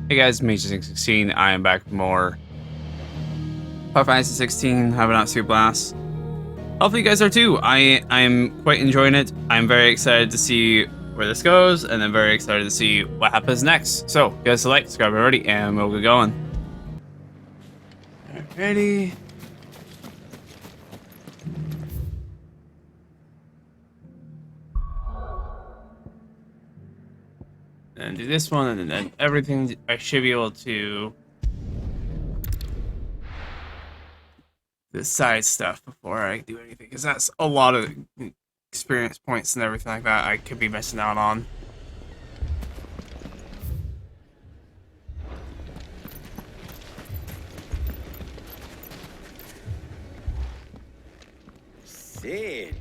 Hey guys, me XVI. I am back with more Final Fantasy 16. Having out Super Blast. Hopefully, you guys are too. I am quite enjoying it. I'm very excited to see where this goes, and I'm very excited to see what happens next. So, guys, select, subscribe already, and we'll get going. Alrighty. And do this one, and then everything. I should be able to the side stuff before I do anything, because that's a lot of experience points and everything like that I could be missing out on. Sid,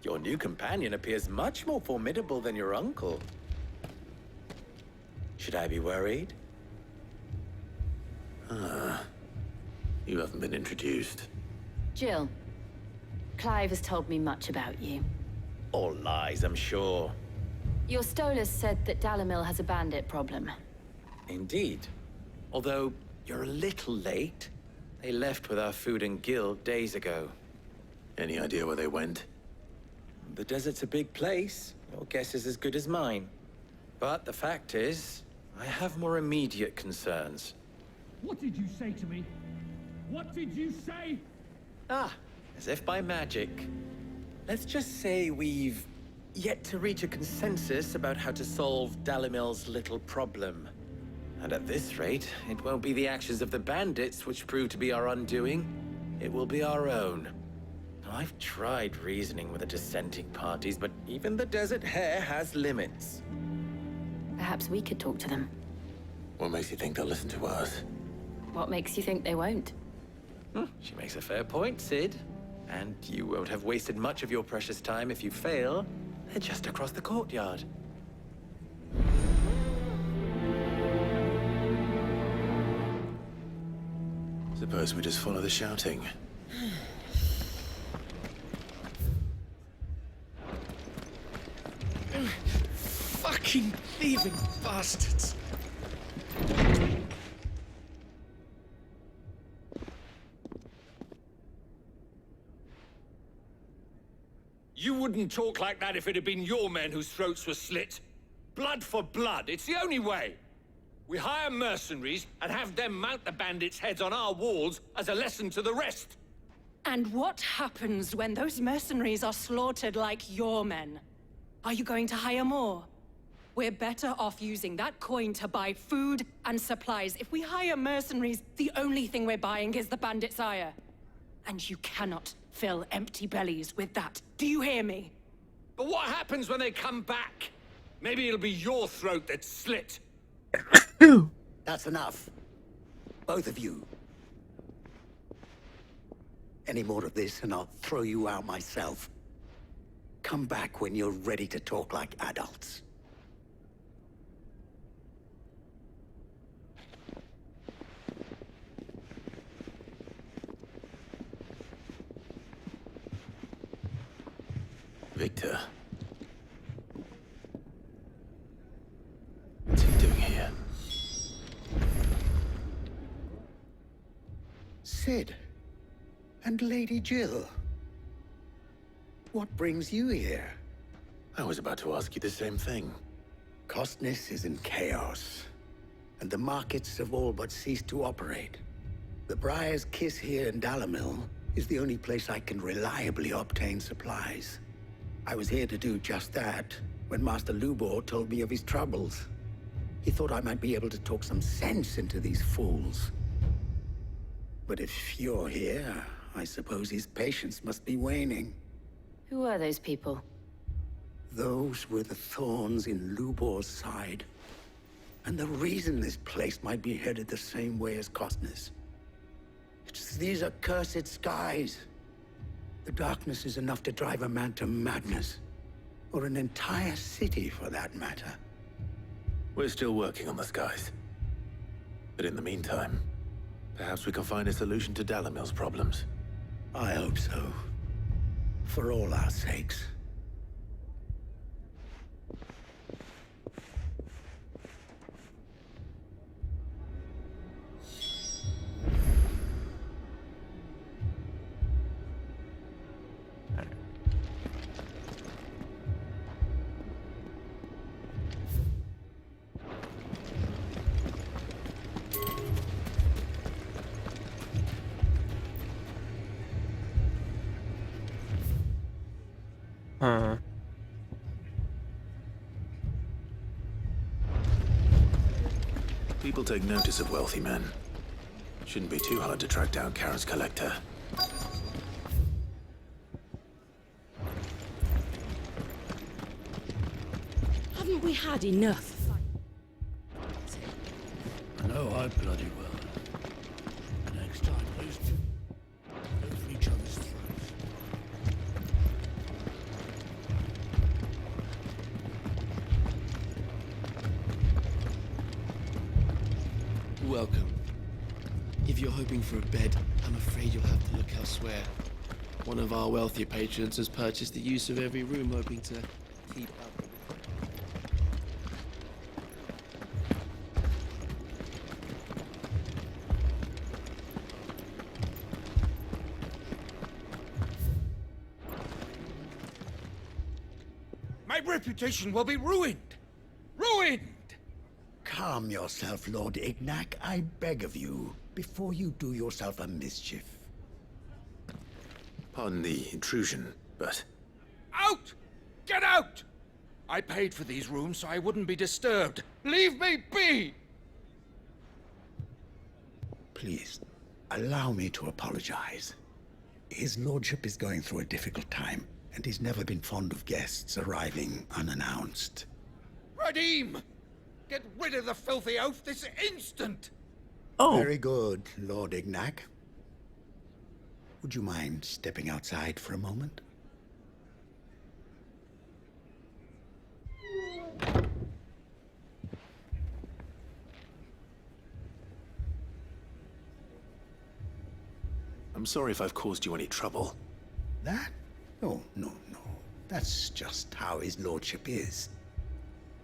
your new companion appears much more formidable than your uncle. Should I be worried? You haven't been introduced. Jill, Clive has told me much about you. All lies, I'm sure. Your Stolas said that Dalamil has a bandit problem. Indeed. Although, you're a little late. They left with our food and guild days ago. Any idea where they went? The desert's a big place. Your guess is as good as mine. But the fact is, I have more immediate concerns. What did you say to me? What did you say? Ah, as if by magic. Let's just say we've yet to reach a consensus about how to solve Dalamil's little problem. And at this rate, it won't be the actions of the bandits which prove to be our undoing. It will be our own. I've tried reasoning with the dissenting parties, but even the Desert Hare has limits. Perhaps we could talk to them. What makes you think they'll listen to us? What makes you think they won't? She makes a fair point, Sid. And you won't have wasted much of your precious time if you fail. They're just across the courtyard. Suppose we just follow the shouting. Fucking thieving bastards! You wouldn't talk like that if it had been your men whose throats were slit. Blood for blood, it's the only way. We hire mercenaries and have them mount the bandits' heads on our walls as a lesson to the rest. And what happens when those mercenaries are slaughtered like your men? Are you going to hire more? We're better off using that coin to buy food and supplies. If we hire mercenaries, the only thing we're buying is the bandit's ire. And you cannot fill empty bellies with that. Do you hear me? But what happens when they come back? Maybe it'll be your throat that's slit. That's enough. Both of you. Any more of this and I'll throw you out myself. Come back when you're ready to talk like adults. Victor. What's he doing here? Sid. And Lady Jill. What brings you here? I was about to ask you the same thing. Costness is in chaos, and the markets have all but ceased to operate. The Briar's Kiss here in Dalamil is the only place I can reliably obtain supplies. I was here to do just that when Master Lubor told me of his troubles. He thought I might be able to talk some sense into these fools. But if you're here, I suppose his patience must be waning. Who are those people? Those were the thorns in Lubor's side. And the reason this place might be headed the same way as Costness. It's these accursed skies. The darkness is enough to drive a man to madness. Or an entire city, for that matter. We're still working on the skies. But in the meantime, perhaps we can find a solution to Dalamil's problems. I hope so. For all our sakes. Huh. People take notice of wealthy men. Shouldn't be too hard to track down Karen's collector. Haven't we had enough? I know I bloody well. Next time, please go for each other's throats. Welcome. If you're hoping for a bed, I'm afraid you'll have to look elsewhere. One of our wealthier patrons has purchased the use of every room, hoping to keep up. My reputation will be ruined! Ruined! Calm yourself, Lord Ignac, I beg of you, before you do yourself a mischief. Pardon the intrusion, but Out! Get out! I paid for these rooms so I wouldn't be disturbed. Leave me be! Please, allow me to apologize. His lordship is going through a difficult time, and he's never been fond of guests arriving unannounced. Radim! Get rid of the filthy oaf this instant! Oh. Very good, Lord Ignac. Would you mind stepping outside for a moment? I'm sorry if I've caused you any trouble. That? Oh, no. That's just how his lordship is.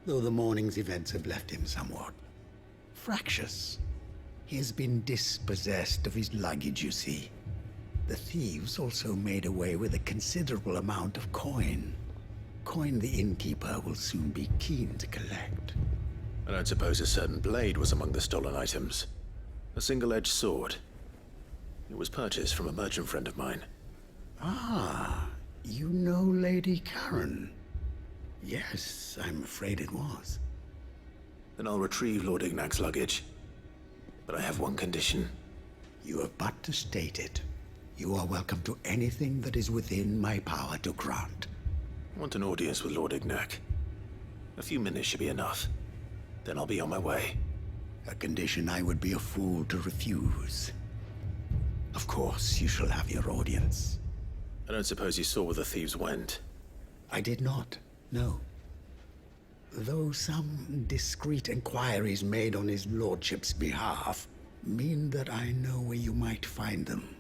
Though the morning's events have left him somewhat fractious. He has been dispossessed of his luggage, you see. The thieves also made away with a considerable amount of coin. Coin the innkeeper will soon be keen to collect. I don't suppose a certain blade was among the stolen items. A single-edged sword. It was purchased from a merchant friend of mine. Ah, you know Lady Karen. Yes, I'm afraid it was. Then I'll retrieve Lord Ignac's luggage. But I have one condition. You have but to state it. You are welcome to anything that is within my power to grant. I want an audience with Lord Ignac. A few minutes should be enough. Then I'll be on my way. A condition I would be a fool to refuse. Of course, you shall have your audience. I don't suppose you saw where the thieves went. I did not, no. Though some discreet inquiries made on his lordship's behalf mean that I know where you might find them.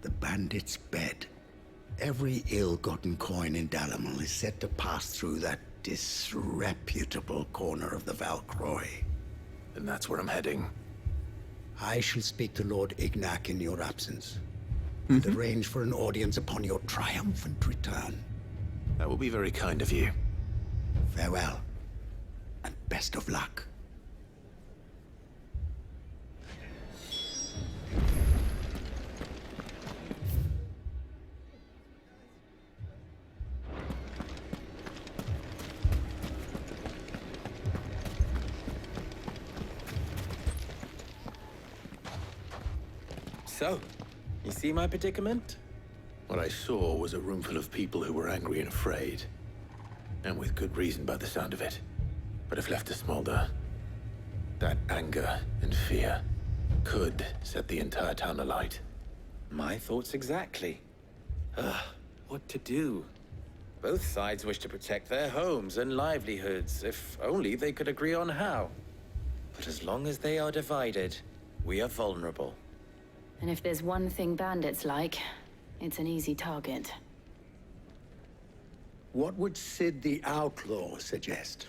The bandit's bed. Every ill-gotten coin in Dalimil is said to pass through that disreputable corner of the Valcroy. And that's where I'm heading. I shall speak to Lord Ignac in your absence, and arrange for an audience upon your triumphant return. That will be very kind of you. Farewell, and best of luck. So, you see my predicament? What I saw was a room full of people who were angry and afraid. And with good reason by the sound of it. But if left to smolder, that anger and fear could set the entire town alight. My thoughts exactly. What to do? Both sides wish to protect their homes and livelihoods, if only they could agree on how. But as long as they are divided, we are vulnerable. And if there's one thing bandits like, it's an easy target. What would Sid the Outlaw suggest?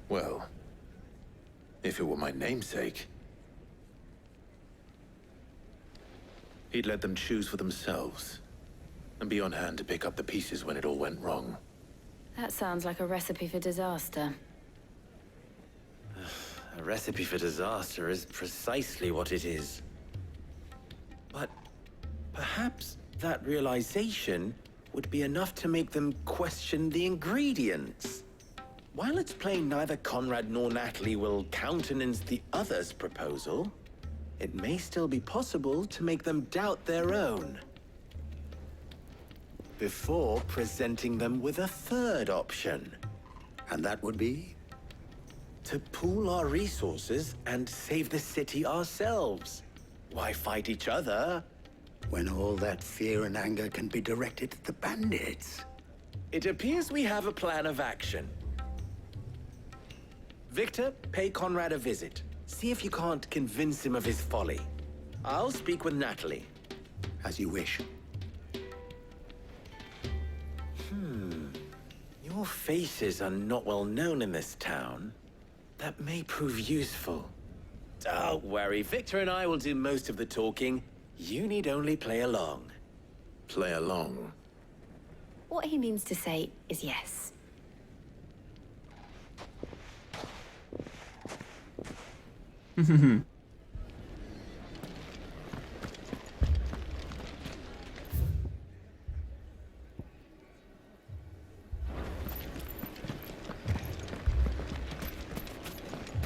Well, if it were my namesake, he'd let them choose for themselves, and be on hand to pick up the pieces when it all went wrong. That sounds like a recipe for disaster. recipe for disaster is precisely what it is. But perhaps that realization would be enough to make them question the ingredients. While it's plain neither Conrad nor Natalie will countenance the other's proposal, it may still be possible to make them doubt their own. Before presenting them with a third option. And that would be? To pool our resources and save the city ourselves. Why fight each other? When all that fear and anger can be directed at the bandits. It appears we have a plan of action. Victor, pay Conrad a visit. See if you can't convince him of his folly. I'll speak with Natalie. As you wish. Your faces are not well known in this town. That may prove useful. Don't worry, Victor and I will do most of the talking. You need only play along. Play along. What he means to say is yes.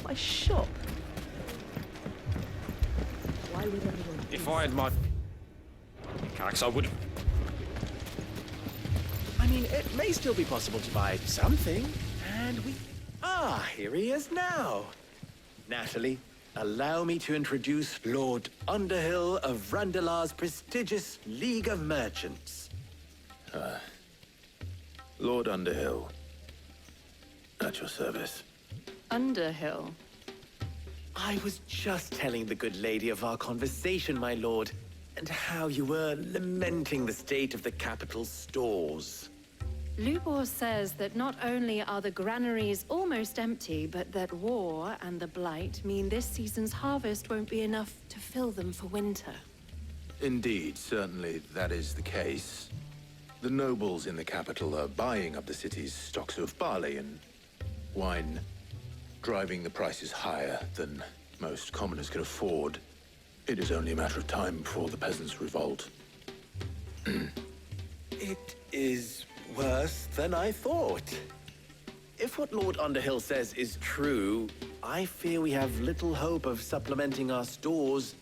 My shop. Why would anyone? If I had my pickaxe, I would. I mean, it may still be possible to buy something, and we... Ah, here he is now. Natalie, allow me to introduce Lord Underhill of Randalar's prestigious League of Merchants. Lord Underhill. At your service. Underhill. I was just telling the good lady of our conversation, my lord, and how you were lamenting the state of the capital's stores. Lubor says that not only are the granaries almost empty, but that war and the Blight mean this season's harvest won't be enough to fill them for winter. Indeed, certainly that is the case. The nobles in the capital are buying up the city's stocks of barley and wine, driving the prices higher than most commoners can afford. It is only a matter of time before the peasants revolt. It is worse than I thought. If what Lord Underhill says is true, I fear we have little hope of supplementing our stores,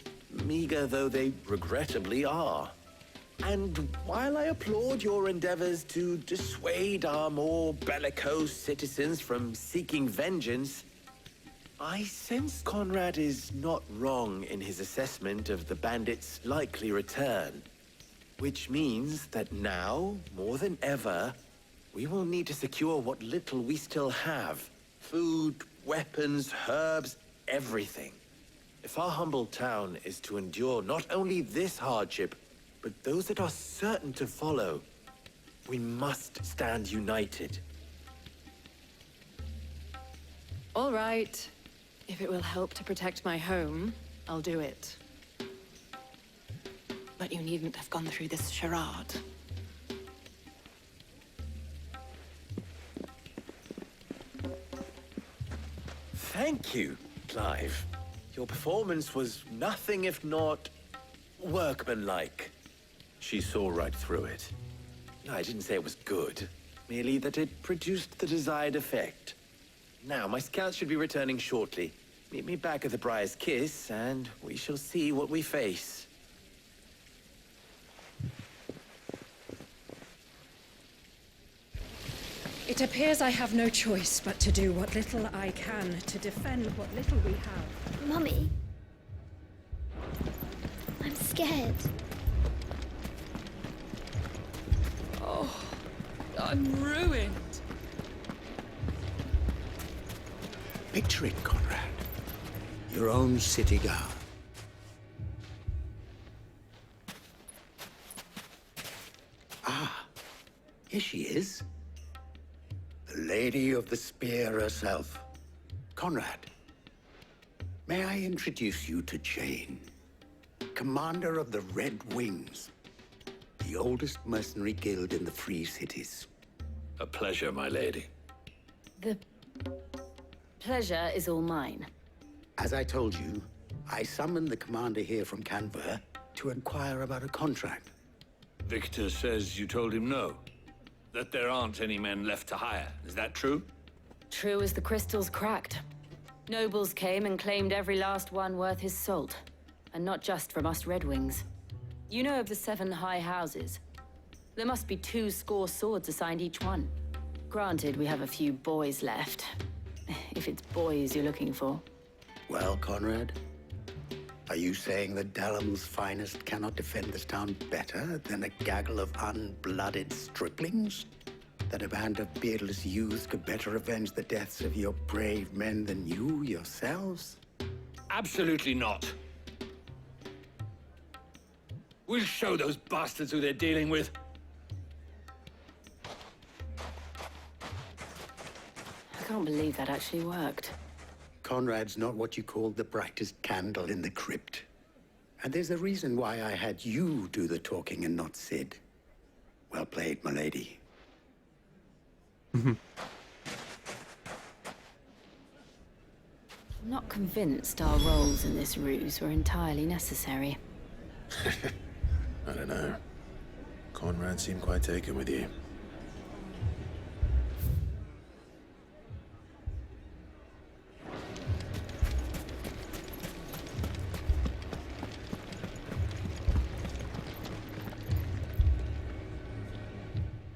meager though they regrettably are. And while I applaud your endeavors to dissuade our more bellicose citizens from seeking vengeance, I sense Conrad is not wrong in his assessment of the bandits' likely return. Which means that now, more than ever, we will need to secure what little we still have. Food, weapons, herbs, everything. If our humble town is to endure not only this hardship, but those that are certain to follow, we must stand united. All right. If it will help to protect my home, I'll do it. But you needn't have gone through this charade. Thank you, Clive. Your performance was nothing if not workmanlike. She saw right through it. I didn't say it was good, merely that it produced the desired effect. Now, my scouts should be returning shortly. Meet me back at the Briar's Kiss, and we shall see what we face. It appears I have no choice but to do what little I can to defend what little we have. Mummy, I'm scared. Oh, I'm ruined. Picture it, Conrad. Your own city guard. Ah, here she is. The Lady of the Spear herself. Conrad, may I introduce you to Jane, commander of the Red Wings, the oldest mercenary guild in the Free Cities. A pleasure, my lady. The pleasure is all mine. As I told you, I summoned the commander here from Canberra to inquire about a contract. Victor says you told him no. That there aren't any men left to hire. Is that true? True as the crystals cracked. Nobles came and claimed every last one worth his salt. And not just from us Red Wings. You know of the 7 high houses. There must be 2 swords assigned each one. Granted, we have a few boys left. If it's boys you're looking for. Well, Conrad, are you saying that Dalamil's finest cannot defend this town better than a gaggle of unblooded striplings? That a band of beardless youths could better avenge the deaths of your brave men than you yourselves? Absolutely not. We'll show those bastards who they're dealing with. I can't believe that actually worked. Conrad's not what you call the brightest candle in the crypt. And there's a reason why I had you do the talking and not Sid. Well played, milady. I'm not convinced our roles in this ruse were entirely necessary. I don't know. Conrad seemed quite taken with you.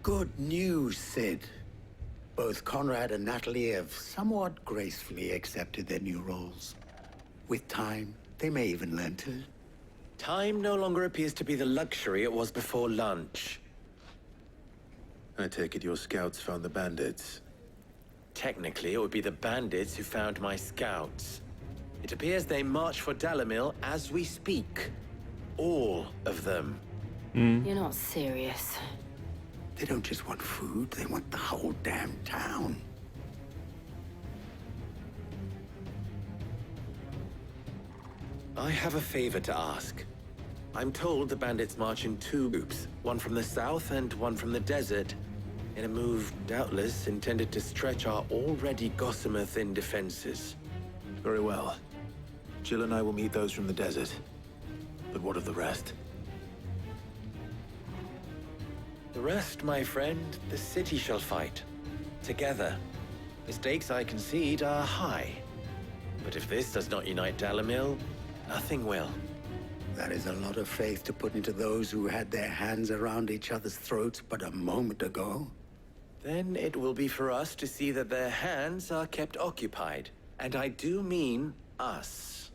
Good news, Sid. Both Conrad and Natalie have somewhat gracefully accepted their new roles. With time, they may even learn to. Time no longer appears to be the luxury it was before lunch. I take it your scouts found the bandits. Technically, it would be the bandits who found my scouts. It appears they march for Dalamil as we speak. All of them. You're not serious. They don't just want food, they want the whole damn town. I have a favor to ask. I'm told the bandits march in 2 groups, one from the south and one from the desert, in a move doubtless intended to stretch our already gossamer-thin defenses. Very well. Jill and I will meet those from the desert. But what of the rest? The rest, my friend, the city shall fight. Together. The stakes, I concede, are high. But if this does not unite Dalamil, nothing will. That is a lot of faith to put into those who had their hands around each other's throats but a moment ago. Then it will be for us to see that their hands are kept occupied. And I do mean us.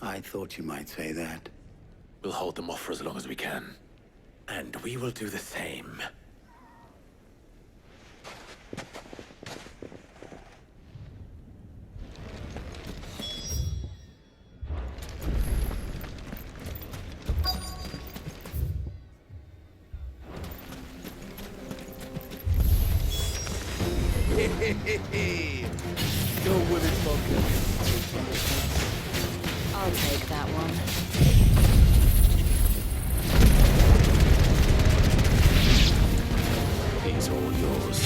I thought you might say that. We'll hold them off for as long as we can. And we will do the same. Go women's vodka. I'll take that one. He's all yours.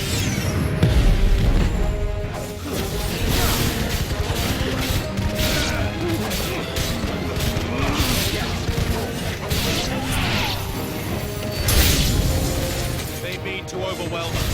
They mean to overwhelm us.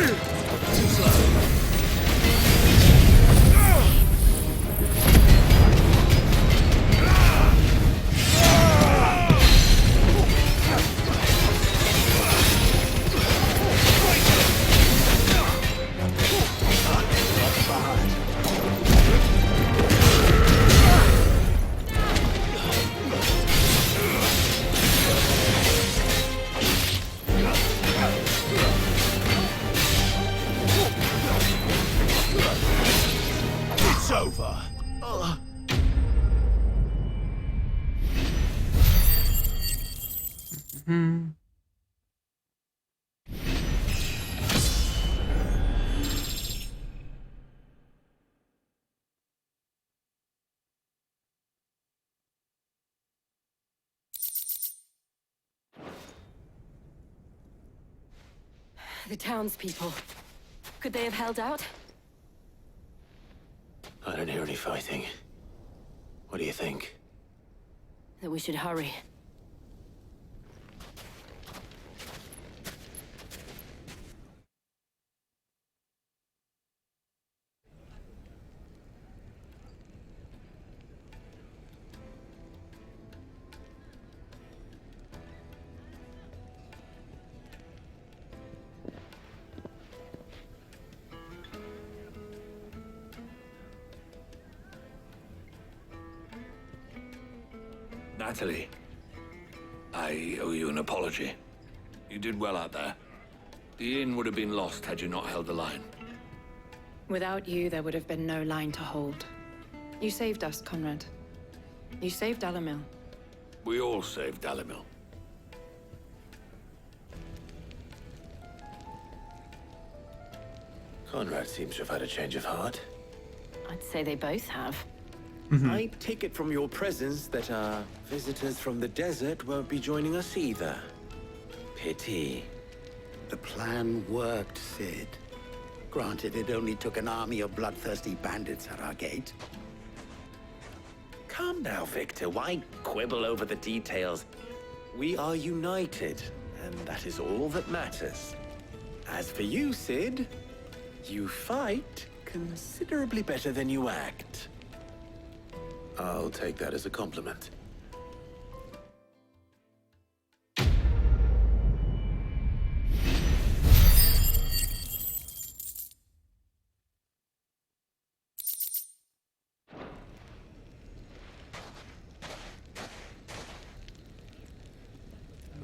It's over. The townspeople. Could they have held out? I don't hear any fighting. What do you think? That we should hurry. Natalie, I owe you an apology. You did well out there. The inn would have been lost had you not held the line. Without you, there would have been no line to hold. You saved us, Conrad. You saved Dalimil. We all saved Dalimil. Conrad seems to have had a change of heart. I'd say they both have. I take it from your presence that our visitors from the desert won't be joining us either. Pity. The plan worked, Sid. Granted, it only took an army of bloodthirsty bandits at our gate. Calm now, Victor. Why quibble over the details? We are united, and that is all that matters. As for you, Sid, you fight considerably better than you act. I'll take that as a compliment.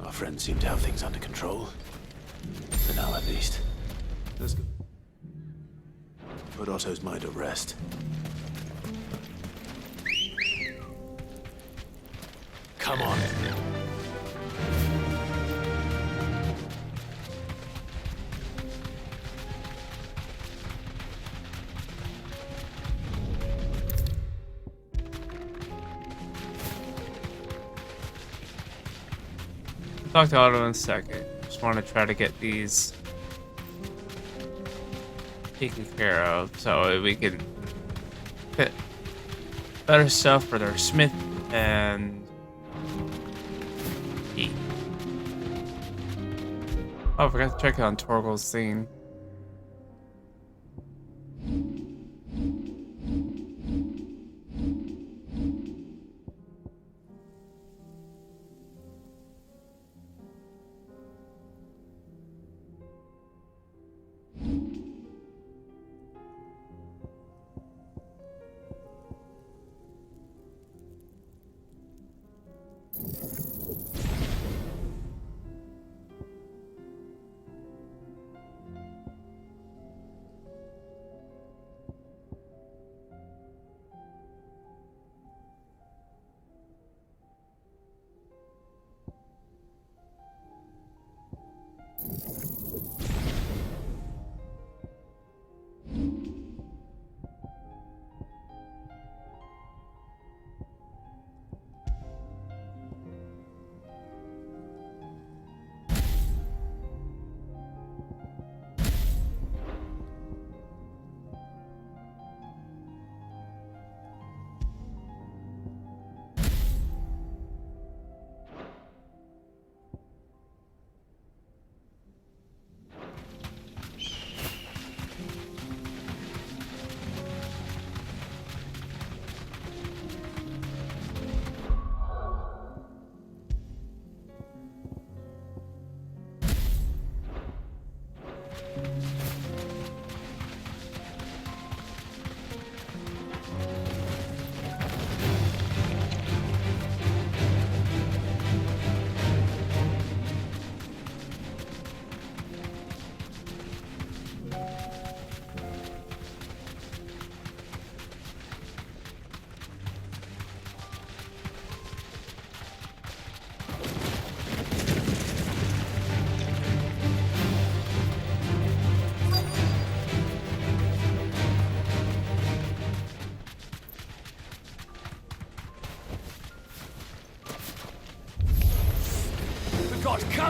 Our friends seem to have things under control. For now, at least. Let's go. Put Otto's mind at rest. Come on. Talk to Otto in a second. Just want to try to get these taken care of so we can get better stuff for their smith and eat. Oh, I forgot to check on Torgal's thing.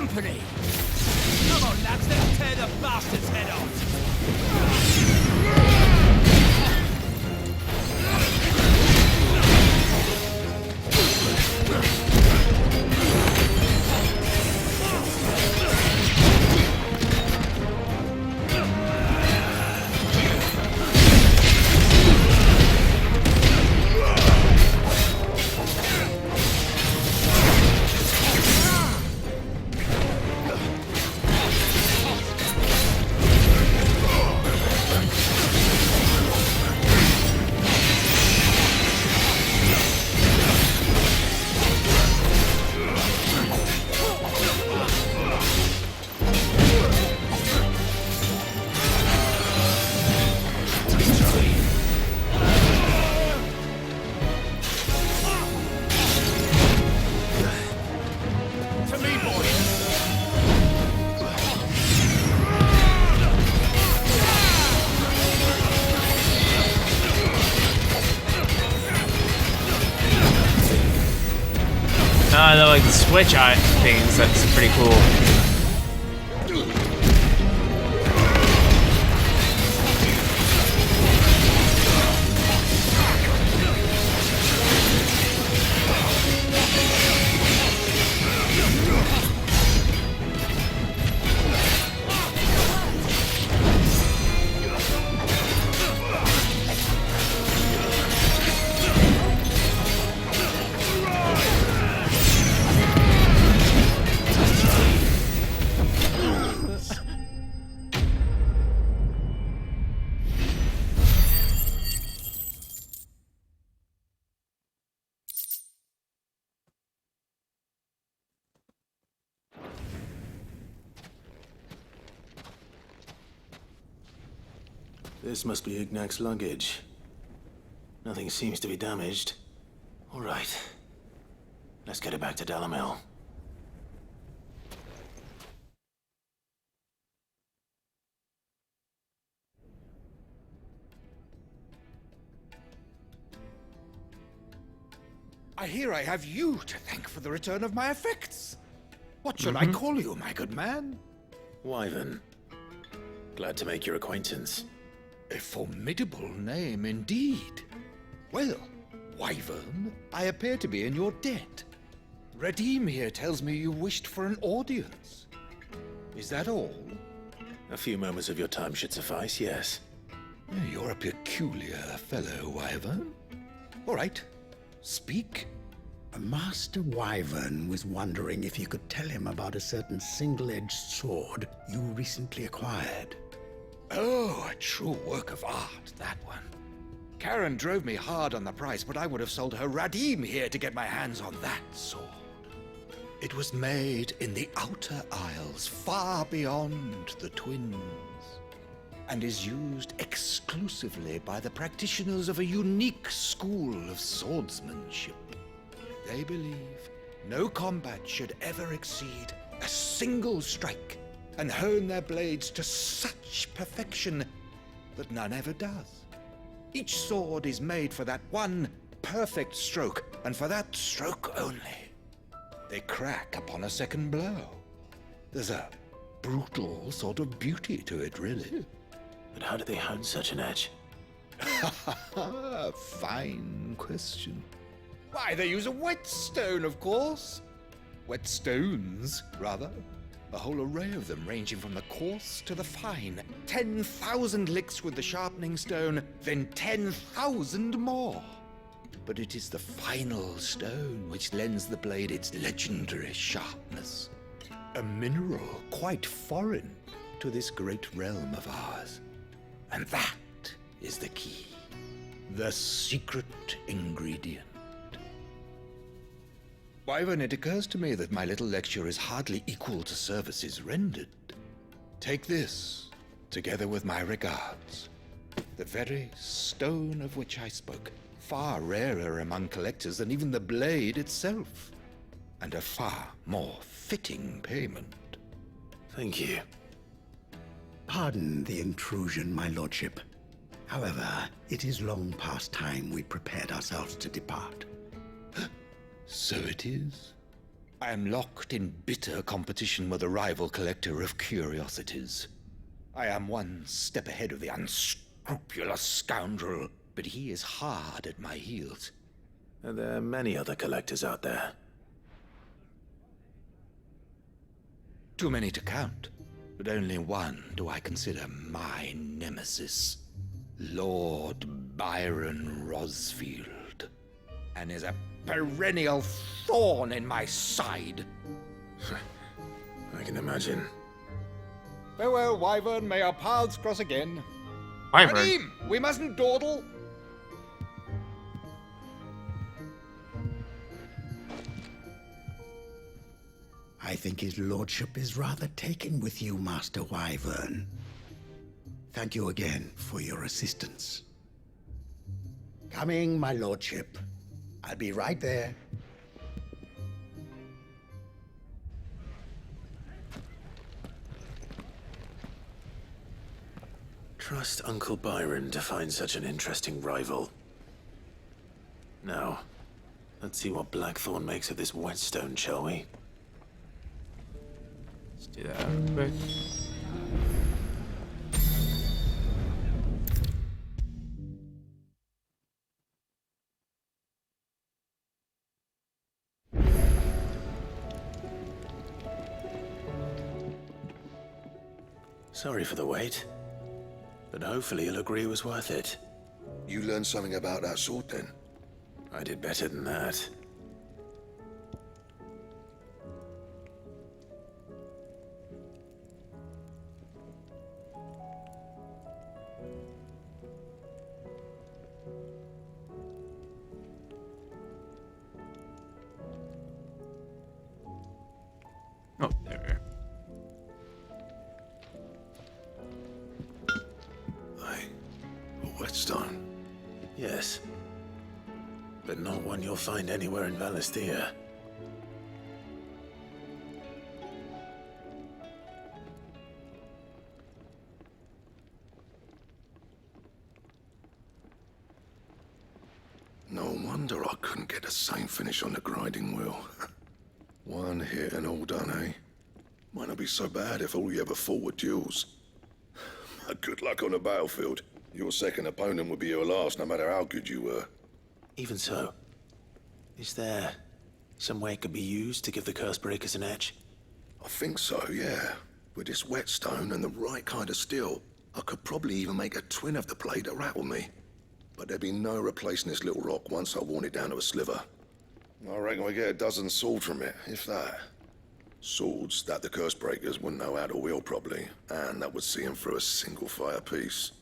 company! Come on, lads, let's tear the bastard's head off! The like switch eye things, that's pretty cool. This must be Ignac's luggage. Nothing seems to be damaged. All right. Let's get it back to Dalimil. I hear I have you to thank for the return of my effects. What shall I call you, my good man? Wyvern. Glad to make your acquaintance. A formidable name indeed. Well, Wyvern, I appear to be in your debt. Redeem here tells me you wished for an audience. Is that all? A few moments of your time should suffice, yes. You're a peculiar fellow, Wyvern. All right, speak. Master Wyvern was wondering if you could tell him about a certain single-edged sword you recently acquired. Oh, a true work of art, that one. Karen drove me hard on the price, but I would have sold her Radim here to get my hands on that sword. It was made in the Outer Isles, far beyond the Twins, and is used exclusively by the practitioners of a unique school of swordsmanship. They believe no combat should ever exceed a single strike, and hone their blades to such perfection that none ever does. Each sword is made for that one perfect stroke, and for that stroke only. They crack upon a second blow. There's a brutal sort of beauty to it, really. But how do they hone such an edge? Fine question. Why, they use a whetstone, of course. Whetstones, rather. A whole array of them, ranging from the coarse to the fine. 10,000 licks with the sharpening stone, then 10,000 more. But it is the final stone which lends the blade its legendary sharpness. A mineral quite foreign to this great realm of ours. And that is the key. The secret ingredient. Wyvern, it occurs to me that my little lecture is hardly equal to services rendered. Take this, together with my regards. The very stone of which I spoke, far rarer among collectors than even the blade itself, and a far more fitting payment. Thank you. Pardon the intrusion, my lordship. However, it is long past time we prepared ourselves to depart. So it is. I am locked in bitter competition with a rival collector of curiosities. I am one step ahead of the unscrupulous scoundrel, but he is hard at my heels. And there are many other collectors out there. Too many to count, but only one do I consider my nemesis. Lord Byron Rosfield, and is a perennial thorn in my side. I can imagine. Farewell, Wyvern. May our paths cross again. Wyvern. Radim, we mustn't dawdle. I think his lordship is rather taken with you, Master Wyvern. Thank you again for your assistance. Coming, my lordship. I'll be right there. Trust Uncle Byron to find such an interesting rival. Now, let's see what Blackthorn makes of this whetstone, shall we? Let's do that real quick. Sorry for the wait, but hopefully you'll agree it was worth it. You learned something about that sword, then? I did better than that. Oh, there. A whetstone? Yes. But not one you'll find anywhere in Valisthea. No wonder I couldn't get the same finish on the grinding wheel. One hit and all done, eh? Might not be so bad if all you ever fought were duels. Good luck on the battlefield. Your second opponent would be your last, no matter how good you were. Even so, is there some way it could be used to give the Cursebreakers an edge? I think so, yeah. With this whetstone and the right kind of steel, I could probably even make a twin of the blade that rattled me. But there'd be no replacing this little rock once I worn it down to a sliver. I reckon we get a dozen swords from it, if that. Swords that the Cursebreakers wouldn't know how to wield properly, and that would see them through a single fire piece.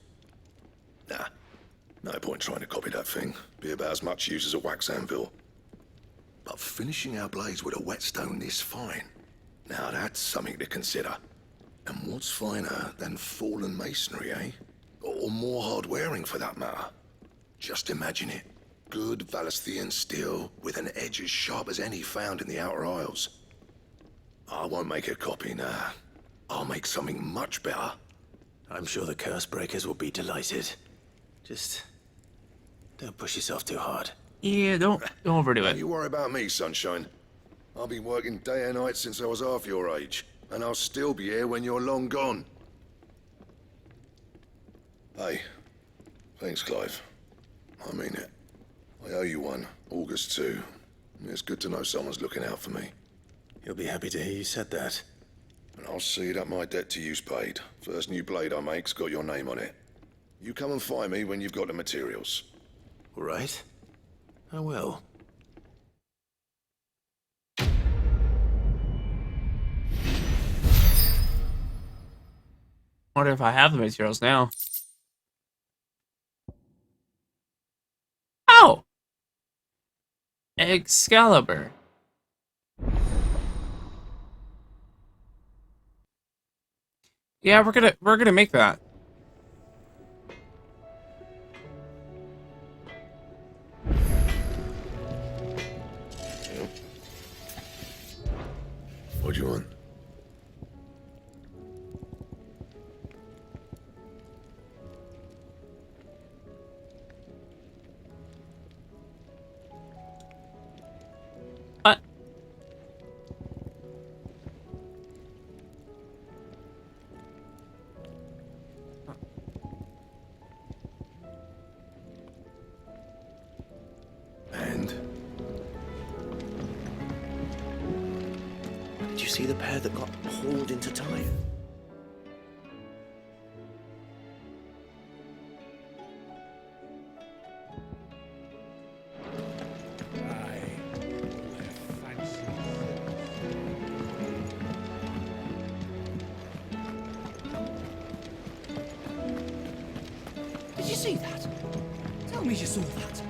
Nah, no point trying to copy that thing. Be about as much use as a wax anvil. But finishing our blades with a whetstone this fine, now that's something to consider. And what's finer than fallen masonry, eh? Or more hard-wearing, for that matter. Just imagine it. Good Valisthean steel with an edge as sharp as any found in the Outer Isles. I won't make a copy, nah. I'll make something much better. I'm sure the Cursebreakers will be delighted. Just don't push yourself too hard. Yeah, don't overdo Don't it. you worry about me, sunshine. I've been working day and night since I was half your age, and I'll still be here when you're long gone. Hey, thanks, Clive. I mean it. I owe you one, August too. It's good to know someone's looking out for me. You'll be happy to hear you said that. And I'll see that my debt to you's paid. First new blade I make's got your name on it. You come and find me when you've got the materials. All right? I will. Wonder if I have the materials now. Oh! Excalibur. Yeah, we're gonna make that. What do you want? What? see the pair that got hauled into time? Did you see that? Tell me you saw that.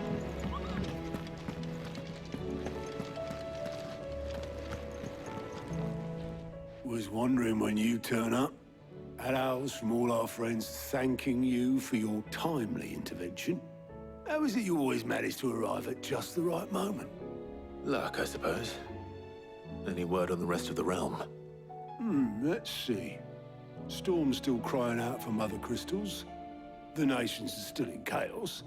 Was wondering when you turn up. Had owls from all our friends thanking you for your timely intervention. How is it you always manage to arrive at just the right moment? Luck, I suppose. Any word on the rest of the realm? Let's see. Storm's still crying out for mother crystals. The nations are still in chaos.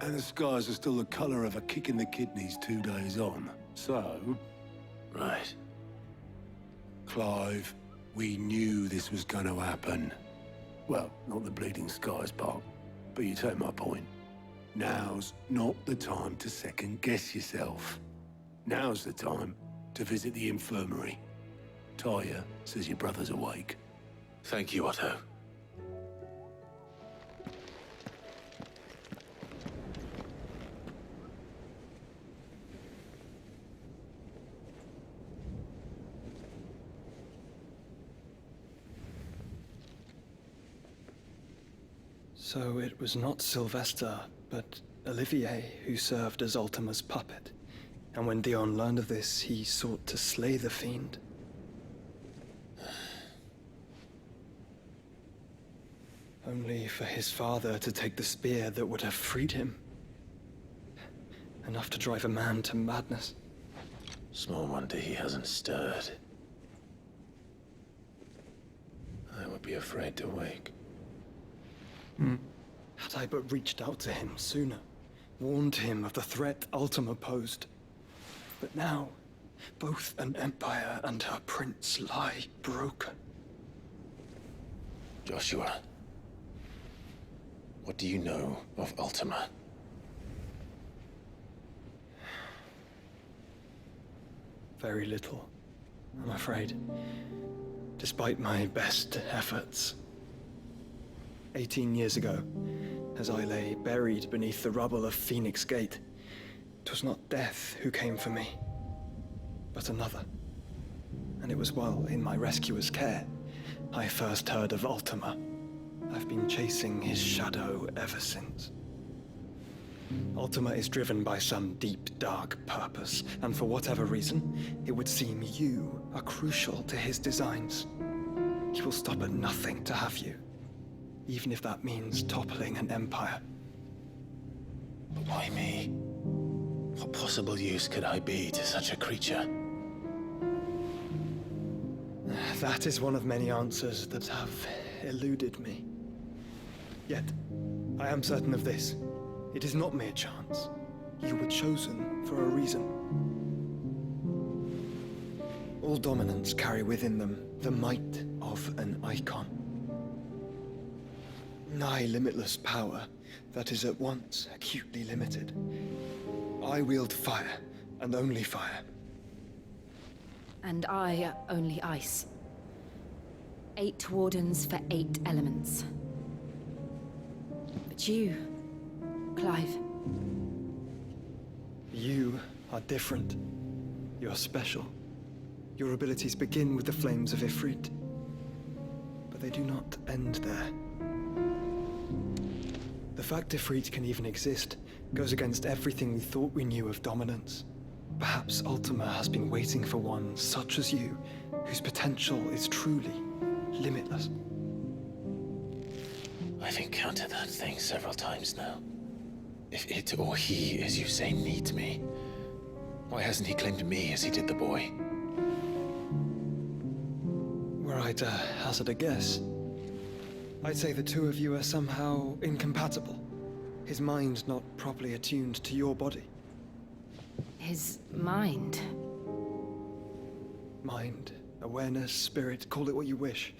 And the skies are still the color of a kick in the kidneys 2 days on. So... Right. Clive, we knew this was going to happen. Well, not the bleeding skies part, but you take my point. Now's not the time to second-guess yourself. Now's the time to visit the infirmary. Talia says your brother's awake. Thank you, Otto. So it was not Sylvester, but Olivier who served as Ultima's puppet. And when Dion learned of this, he sought to slay the fiend. Only for his father to take the spear that would have freed him. Enough to drive a man to madness. Small wonder he hasn't stirred. I would be afraid to wake. Had I but reached out to him sooner, warned him of the threat Ultima posed. But now, both an empire and her prince lie broken. Joshua, what do you know of Ultima? Very little, I'm afraid. Despite my best efforts. 18 years ago, as I lay buried beneath the rubble of Phoenix Gate, 'twas not death who came for me, but another. And it was while in my rescuer's care, I first heard of Ultima. I've been chasing his shadow ever since. Ultima is driven by some deep, dark purpose, and for whatever reason, it would seem you are crucial to his designs. He will stop at nothing to have you, even if that means toppling an empire. But why me? What possible use could I be to such a creature? That is one of many answers that have eluded me. Yet, I am certain of this. It is not mere chance. You were chosen for a reason. All dominants carry within them the might of an icon. Nigh limitless power that is at once acutely limited. I wield fire, and only fire. And I only ice. 8 wardens for 8 elements. But you, Clive. You are different. You're special. Your abilities begin with the flames of Ifrit. But they do not end there. The fact Ifrit can even exist goes against everything we thought we knew of dominance. Perhaps Ultima has been waiting for one such as you, whose potential is truly limitless. I've encountered that thing several times now. If it or he, as you say, needs me, why hasn't he claimed me as he did the boy? Were I to hazard a guess, I'd say the two of you are somehow incompatible. His mind not properly attuned to your body. His mind? Mind, awareness, spirit, call it what you wish.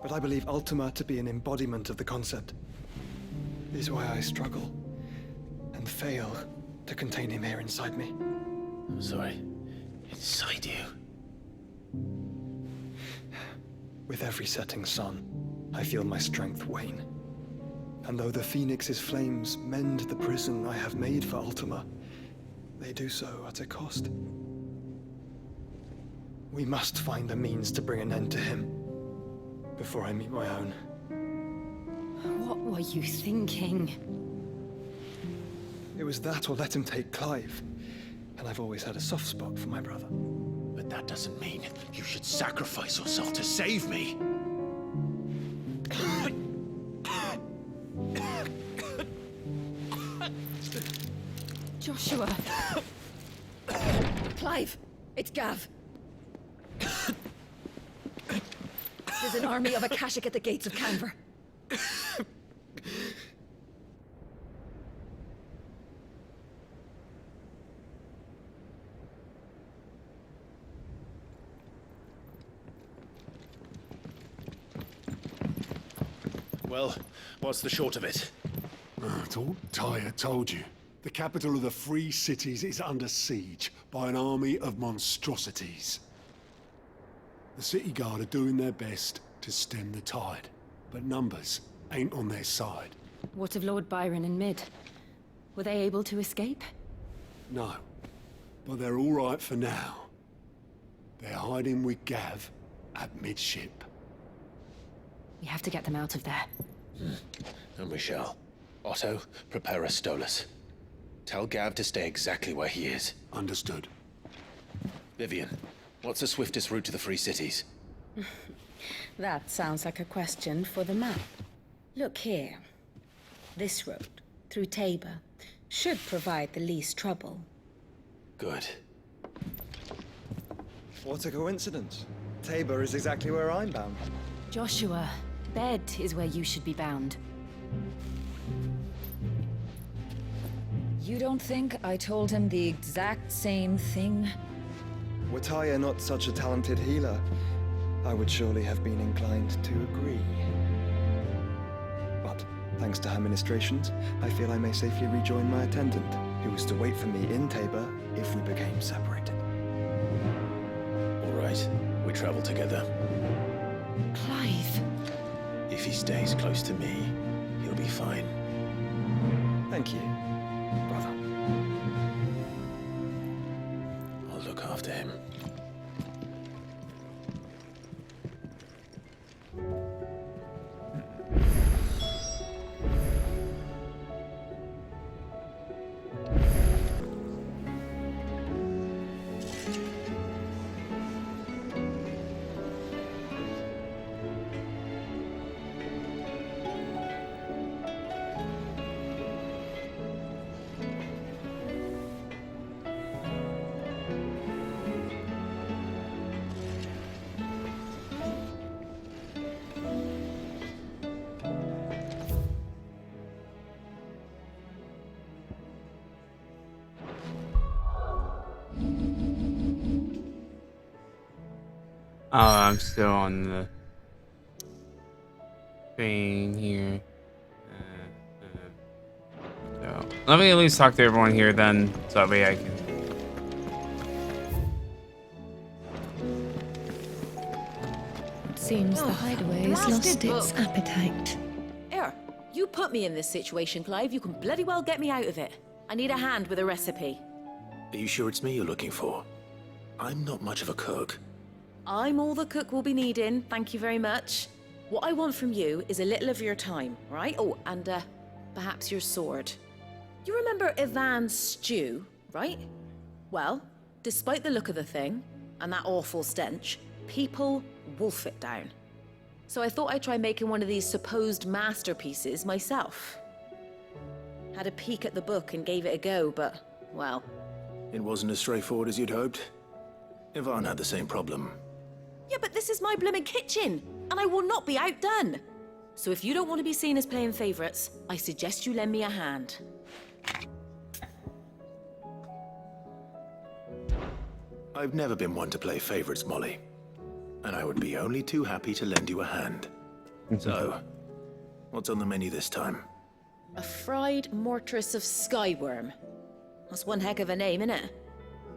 But I believe Ultima to be an embodiment of the concept. This is why I struggle and fail to contain him here inside me. I'm sorry. Inside you? With every setting sun, I feel my strength wane. And though the Phoenix's flames mend the prison I have made for Ultima, they do so at a cost. We must find a means to bring an end to him before I meet my own. What were you thinking? It was that or let him take Clive. And I've always had a soft spot for my brother. But that doesn't mean you should sacrifice yourself to save me. Joshua. Clive, it's Gav. There's an army of Akashic at the gates of Canver. Well, what's the short of it? It's all Tyre told you. The capital of the Free Cities is under siege by an army of monstrosities. The city guard are doing their best to stem the tide, but numbers ain't on their side. What of Lord Byron and Mid? Were they able to escape? No, but they're all right for now. They're hiding with Gav at midship. We have to get them out of there. And we shall. Otto, prepare a Stolas. Tell Gav to stay exactly where he is. Understood. Vivian, what's the swiftest route to the Free Cities? That sounds like a question for the map. Look here. This road, through Tabor, should provide the least trouble. Good. What a coincidence. Tabor is exactly where I'm bound. Joshua, Bed is where you should be bound. You don't think I told him the exact same thing? Were Tyre not such a talented healer, I would surely have been inclined to agree. But thanks to her ministrations, I feel I may safely rejoin my attendant, who was to wait for me in Tabor if we became separated. All right, we travel together. Clive. If he stays close to me, he'll be fine. Thank you, brother. I'll look after him. Oh, I'm still on the thing here. So let me at least talk to everyone here then, so that way I can. Seems the hideaway has lost its appetite. Here, you put me in this situation, Clive. You can bloody well get me out of it. I need a hand with a recipe. Are you sure it's me you're looking for? I'm not much of a cook. I'm all the cook will be needing, thank you very much. What I want from you is a little of your time, right? Oh, and perhaps your sword. You remember Ivan's stew, right? Well, despite the look of the thing, and that awful stench, people wolf it down. So I thought I'd try making one of these supposed masterpieces myself. Had a peek at the book and gave it a go, but, well... It wasn't as straightforward as you'd hoped? Ivan had the same problem. Yeah, but this is my blimmin' kitchen, and I will not be outdone. So if you don't want to be seen as playing favorites, I suggest you lend me a hand. I've never been one to play favorites, Molly. And I would be only too happy to lend you a hand. So, what's on the menu this time? A fried mortress of skyworm. That's one heck of a name, innit?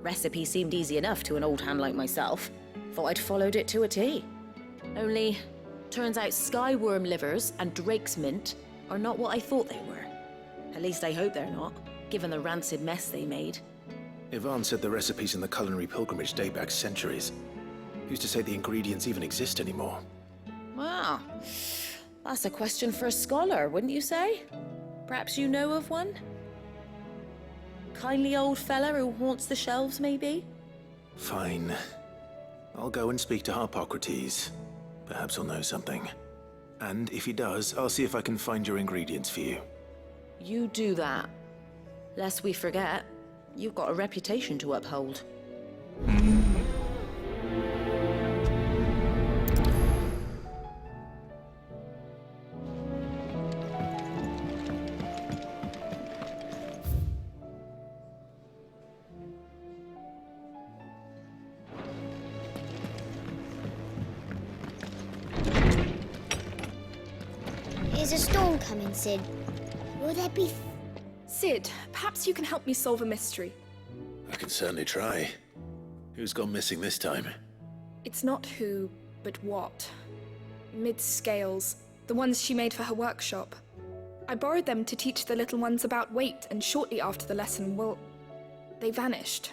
Recipe seemed easy enough to an old hand like myself. Thought I'd followed it to a T. Only, turns out skyworm livers and drake's mint are not what I thought they were. At least I hope they're not, given the rancid mess they made. Yvonne said the recipes in the culinary pilgrimage date back centuries. Who's to say the ingredients even exist anymore? Wow. That's a question for a scholar, wouldn't you say? Perhaps you know of one? Kindly old fella who haunts the shelves, maybe? Fine. I'll go and speak to Harpocrates. Perhaps he'll know something. And if he does, I'll see if I can find your ingredients for you. You do that. Lest we forget, you've got a reputation to uphold. Is a storm coming, Sid? Will there be... Sid, perhaps you can help me solve a mystery. I can certainly try. Who's gone missing this time? It's not who, but what. Mid's scales, the ones she made for her workshop. I borrowed them to teach the little ones about weight, and shortly after the lesson, well, they vanished.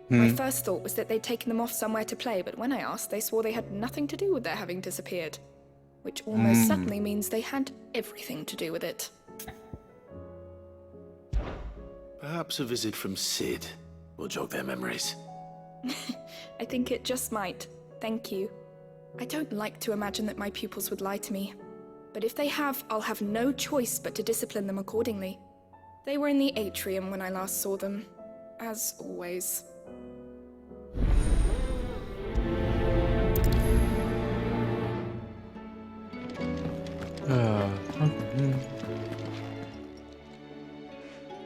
My first thought was that they'd taken them off somewhere to play, but when I asked, they swore they had nothing to do with their having disappeared. Which almost certainly means they had everything to do with it. Perhaps a visit from Sid will jog their memories. I think it just might. Thank you. I don't like to imagine that my pupils would lie to me. But if they have, I'll have no choice but to discipline them accordingly. They were in the atrium when I last saw them. As always.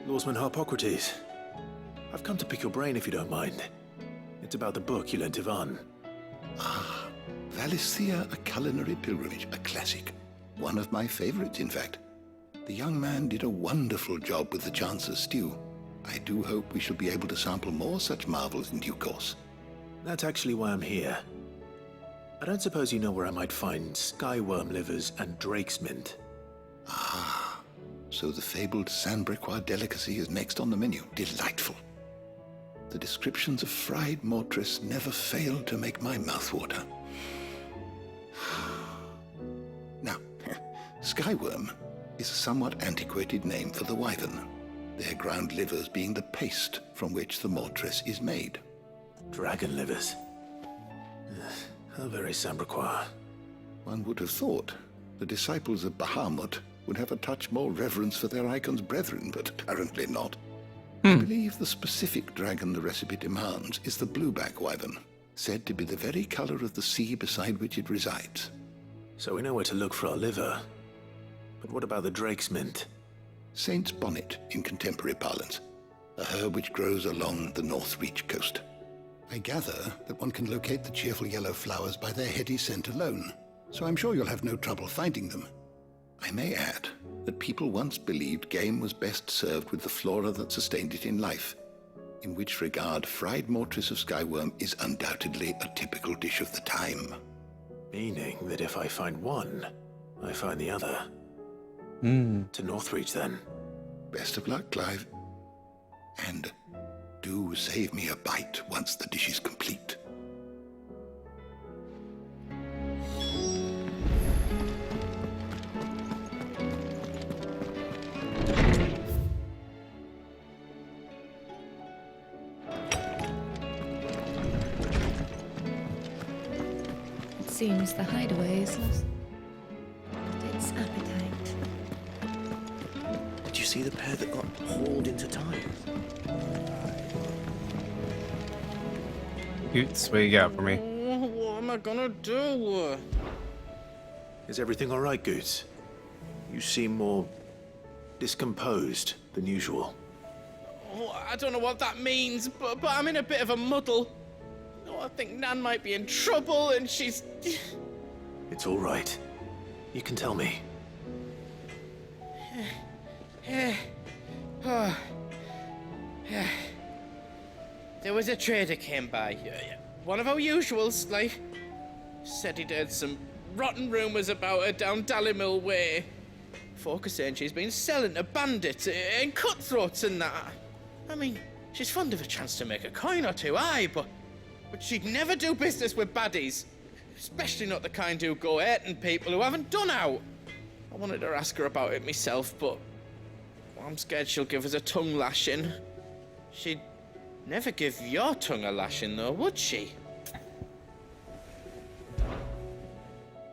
Lawsman Harpocrates, I've come to pick your brain if you don't mind. It's about the book you lent Yvonne. Ah, Valisthea, a culinary pilgrimage, a classic. One of my favorites, in fact. The young man did a wonderful job with the Chance's stew. I do hope we shall be able to sample more such marvels in due course. That's actually why I'm here. I don't suppose you know where I might find skyworm livers and drake's mint. Ah, so the fabled Sandbrequois delicacy is next on the menu. Delightful. The descriptions of fried mortress never failed to make my mouth water. Now, skyworm is a somewhat antiquated name for the wyvern, their ground livers being the paste from which the mortress is made. Dragon livers. How very Sandbrequois. One would have thought the disciples of Bahamut would have a touch more reverence for their icon's brethren, but apparently not. I believe the specific dragon the recipe demands is the blueback wyvern, said to be the very color of the sea beside which it resides. So we know where to look for our liver. But what about the drake's mint? Saint's bonnet in contemporary parlance, a herb which grows along the North Reach coast. I gather that one can locate the cheerful yellow flowers by their heady scent alone, so I'm sure you'll have no trouble finding them. I may add that people once believed game was best served with the flora that sustained it in life, in which regard fried mortress of skyworm is undoubtedly a typical dish of the time. Meaning that if I find one, I find the other. To Northreach, then. Best of luck, Clive. And do save me a bite once the dish is complete. It seems the hideaway is lost its appetite. Did you see the pair that got hauled into time? Coots, what you got for me? What am I gonna do? Is everything all right, Goots? You seem more discomposed than usual. Oh, I don't know what that means, but I'm in a bit of a muddle. Oh, I think Nan might be in trouble, and she's... It's all right. You can tell me. There was a trader came by. One of our usuals, like... Said he'd heard some rotten rumours about her down Dalimil Way. Folk are saying she's been selling to bandits and cutthroats and that. I mean, she's fond of a chance to make a coin or two, aye, but she'd never do business with baddies. Especially not the kind who go hurting people who haven't done out. I wanted to ask her about it myself, but I'm scared she'll give us a tongue lashing. She'd never give your tongue a lashing, though, would she?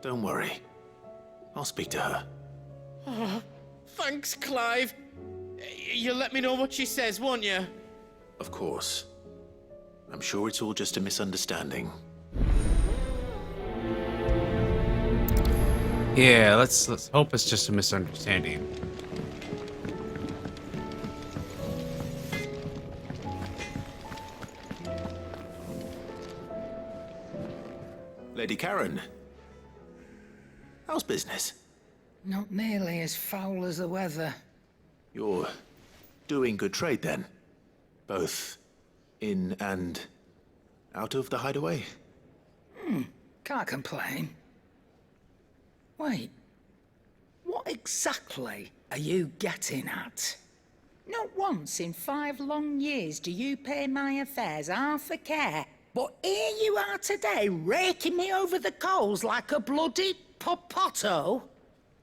Don't worry. I'll speak to her. Oh, thanks, Clive. You'll let me know what she says, won't you? Of course. I'm sure it's all just a misunderstanding. Yeah, let's hope it's just a misunderstanding. Lady Karen, how's business? Not nearly as foul as the weather. You're doing good trade then? Both in and out of the hideaway? Can't complain. Wait, what exactly are you getting at? Not once in 5 long years do you pay my affairs half a care, but here you are today, raking me over the coals like a bloody popoto?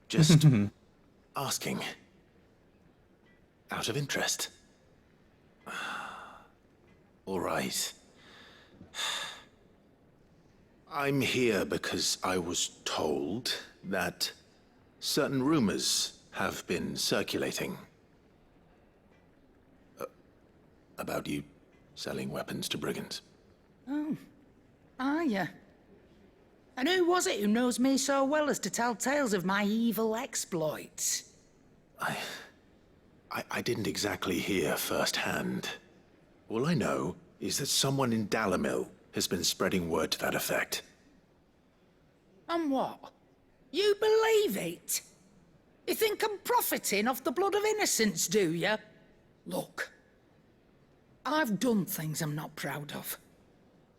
Just asking. Out of interest. All right. I'm here because I was told that certain rumors have been circulating. About you selling weapons to brigands. Oh, are you? And who was it who knows me so well as to tell tales of my evil exploits? I didn't exactly hear firsthand. All I know is that someone in Dalimil has been spreading word to that effect. And what? You believe it? You think I'm profiting off the blood of innocents, do you? Look, I've done things I'm not proud of.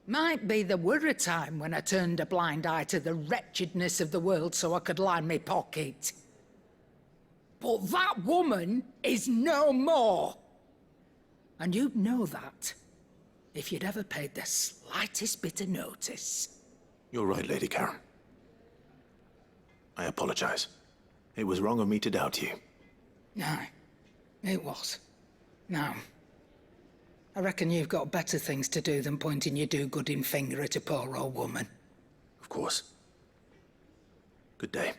Might be there were a time when I turned a blind eye to the wretchedness of the world so I could line my pocket. But that woman is no more. And you'd know that if you'd ever paid the slightest bit of notice. You're right, Lady Karen. I apologize. It was wrong of me to doubt you. No, it was. Now, I reckon you've got better things to do than pointing your do-gooding finger at a poor old woman. Of course. Good day.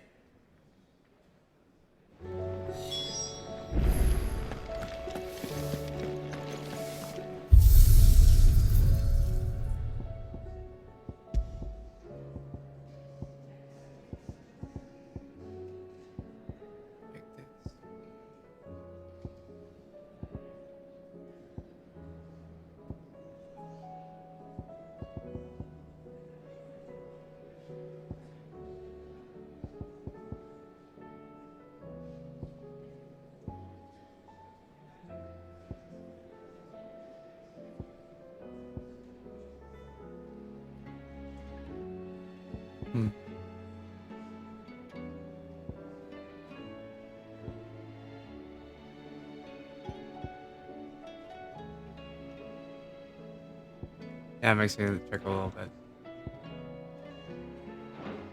Yeah, it makes me check a little bit.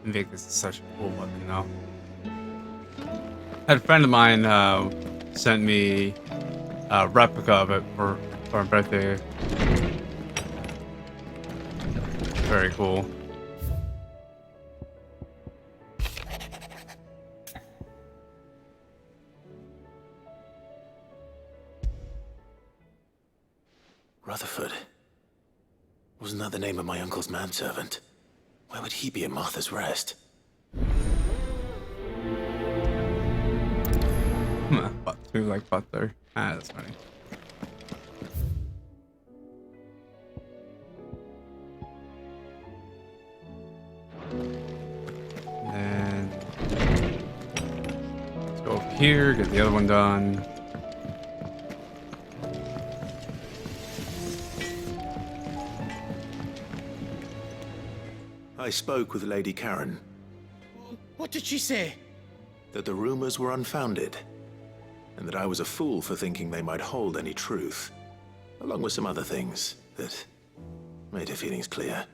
Invictus is such a cool weapon now. I had a friend of mine sent me a replica of it for my birthday. Very cool. Rutherford. Wasn't that the name of my uncle's manservant? Why would he be at Martha's Rest? Move like Butler. Ah, that's funny. And let's go up here, get the other one done. I spoke with Lady Karen. What did she say? That the rumors were unfounded, and that I was a fool for thinking they might hold any truth, along with some other things that made her feelings clear.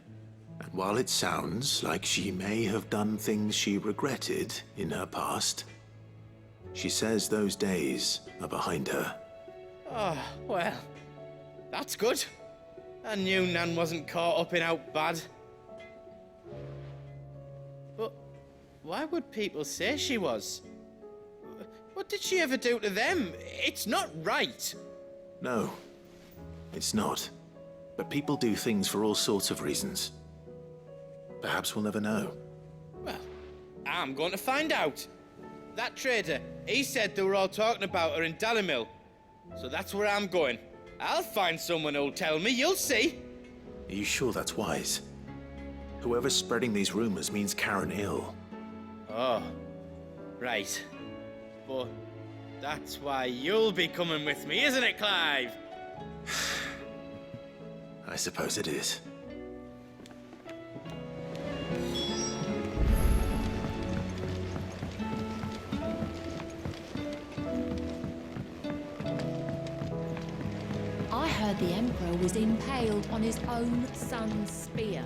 And while it sounds like she may have done things she regretted in her past, she says those days are behind her. Oh, well, that's good. I knew Nan wasn't caught up in out bad. But why would people say she was? What did she ever do to them? It's not right. No, it's not. But people do things for all sorts of reasons. Perhaps we'll never know. Well, I'm going to find out. That trader, he said they were all talking about her in Dalimil. So that's where I'm going. I'll find someone who'll tell me, you'll see. Are you sure that's wise? Whoever's spreading these rumors means Karen ill. Oh, right. But that's why you'll be coming with me, isn't it, Clive? I suppose it is. I heard the Emperor was impaled on his own son's spear.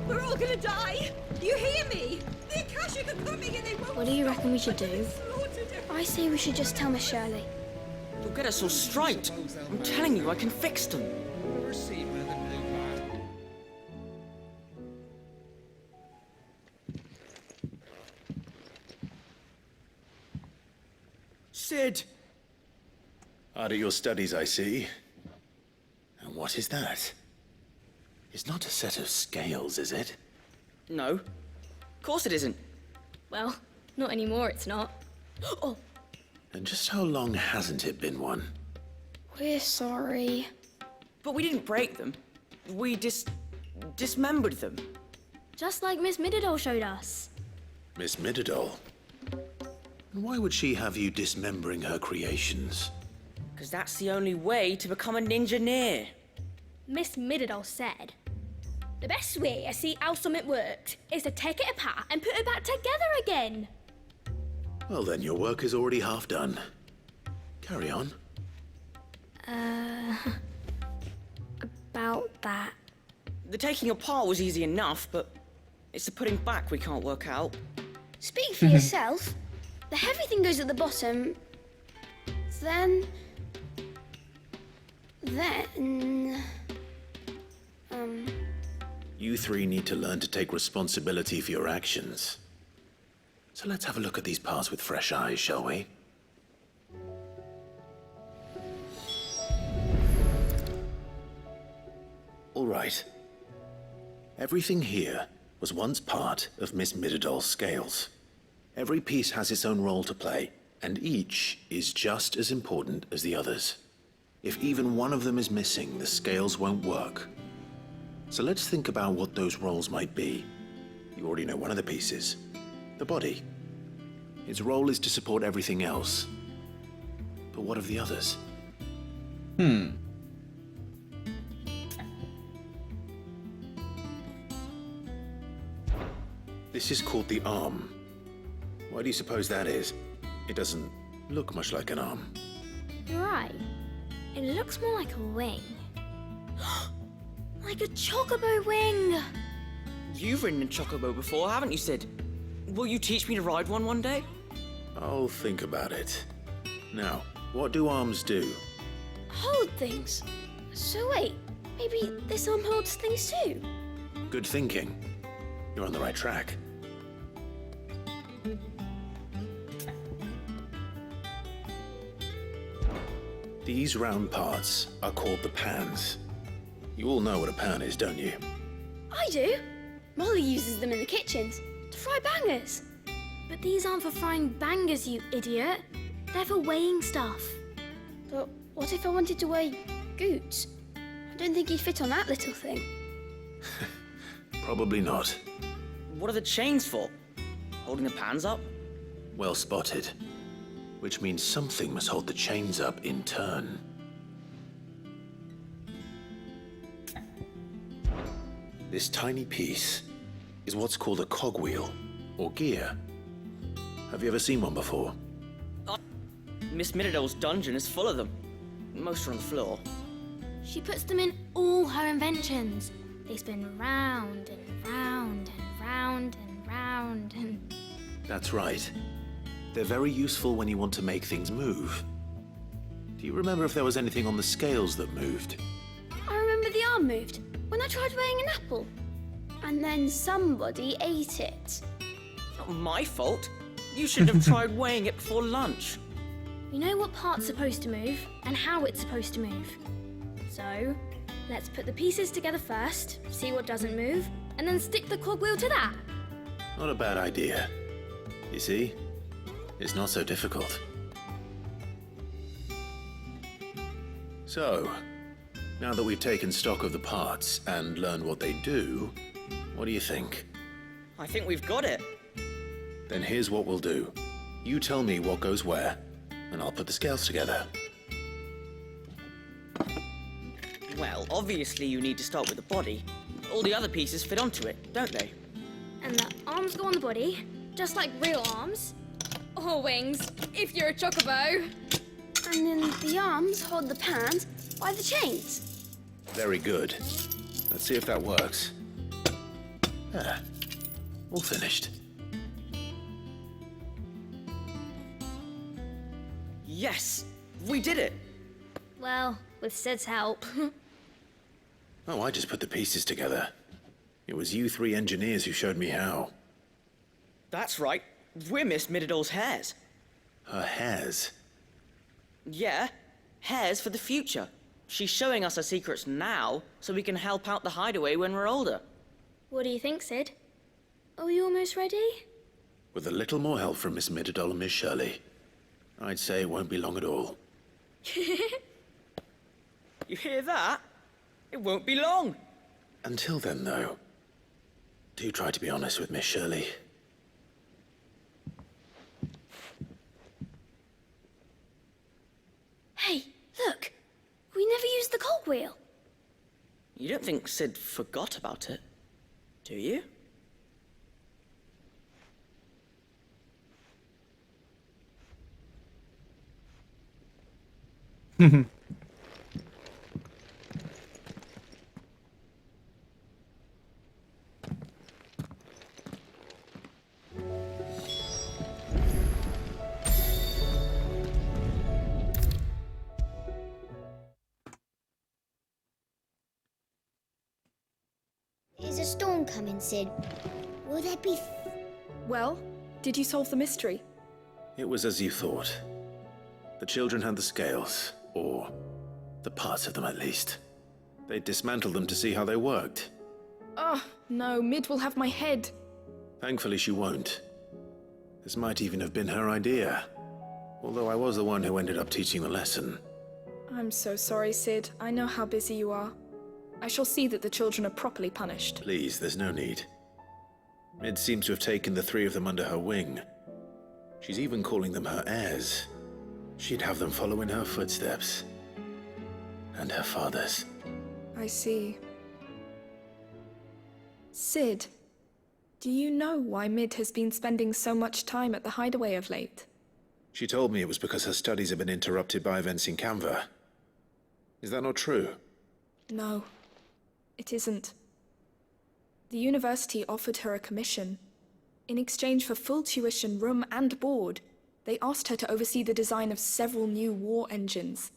We're all gonna die! You hear me? The Akashic are coming and they won't. What do you reckon we should do? I say we should just tell Miss Shirley. You'll get us all straight. I'm telling you, I can fix them. Sid! Hard at your studies, I see. And what is that? It's not a set of scales, is it? No. Of course it isn't. Well, not anymore, it's not. Oh, And just how long hasn't it been one? we're sorry. But we didn't break them. We dismembered them. Just like Miss Mididol showed us. Miss Mididol? And why would she have you dismembering her creations? Because that's the only way to become a ninja-neer. Miss Mididol said, the best way to see how something works is to take it apart and put it back together again. Well then, your work is already half done. Carry on. About that. The taking apart was easy enough, but it's the putting back we can't work out. Speak for yourself. The heavy thing goes at the bottom. Then... You three need to learn to take responsibility for your actions. So let's have a look at these parts with fresh eyes, shall we? All right. Everything here was once part of Miss Mididol's scales. Every piece has its own role to play, and each is just as important as the others. If even one of them is missing, the scales won't work. So let's think about what those roles might be. You already know one of the pieces. The body. Its role is to support everything else. But what of the others? This is called the arm. Why do you suppose that is? It doesn't look much like an arm. You're right. It looks more like a wing. Like a chocobo wing! You've ridden a chocobo before, haven't you, Sid? Will you teach me to ride one day? I'll think about it. Now, what do arms do? Hold things. So wait, maybe this arm holds things too? Good thinking. You're on the right track. These round parts are called the pans. You all know what a pan is, don't you? I do. Molly uses them in the kitchens to fry bangers. But these aren't for frying bangers, you idiot. They're for weighing stuff. But what if I wanted to weigh Goots? I don't think he'd fit on that little thing. Probably not. What are the chains for? Holding the pans up? Well spotted. Which means something must hold the chains up in turn. This tiny piece is what's called a cogwheel, or gear. Have you ever seen one before? Miss Miradol's dungeon is full of them. Most are on the floor. She puts them in all her inventions. They spin round and round and round and round and... That's right. They're very useful when you want to make things move. Do you remember if there was anything on the scales that moved? I remember the arm moved when I tried weighing an apple. And then somebody ate it. Not my fault. You should have tried weighing it before lunch. We know what part's supposed to move and how it's supposed to move. So, let's put the pieces together first, see what doesn't move, and then stick the cogwheel to that. Not a bad idea. You see? It's not so difficult. So, now that we've taken stock of the parts and learned what they do, what do you think? I think we've got it. Then here's what we'll do. You tell me what goes where, and I'll put the scales together. Well, obviously you need to start with the body. All the other pieces fit onto it, don't they? And the arms go on the body, just like real arms. Or wings, if you're a chocobo. And then the arms hold the pans by the chains. Very good. Let's see if that works. Ah, all finished. Yes! We did it! Well, with Sid's help. Oh, I just put the pieces together. It was you three engineers who showed me how. That's right. We're Miss Miradol's hairs. Her hairs? Yeah, hairs for the future. She's showing us her secrets now, so we can help out the hideaway when we're older. What do you think, Sid? Are we almost ready? With a little more help from Miss Miradol and Miss Shirley, I'd say it won't be long at all. You hear that? It won't be long. Until then, though, do try to be honest with Miss Shirley. Hey, look! We never used the cogwheel. You don't think Sid forgot about it, do you? Is a storm coming, Sid? Will there be... Well, did you solve the mystery? It was as you thought. The children had the scales, or the parts of them at least. They dismantled them to see how they worked. Oh, no, Mid will have my head. Thankfully she won't. This might even have been her idea. Although I was the one who ended up teaching the lesson. I'm so sorry, Sid. I know how busy you are. I shall see that the children are properly punished. Please, there's no need. Mid seems to have taken the three of them under her wing. She's even calling them her heirs. She'd have them follow in her footsteps. And her father's. I see. Sid, do you know why Mid has been spending so much time at the hideaway of late? She told me it was because her studies have been interrupted by events in Canva. Is that not true? No, it isn't. The university offered her a commission. In exchange for full tuition, room and board, they asked her to oversee the design of several new war engines.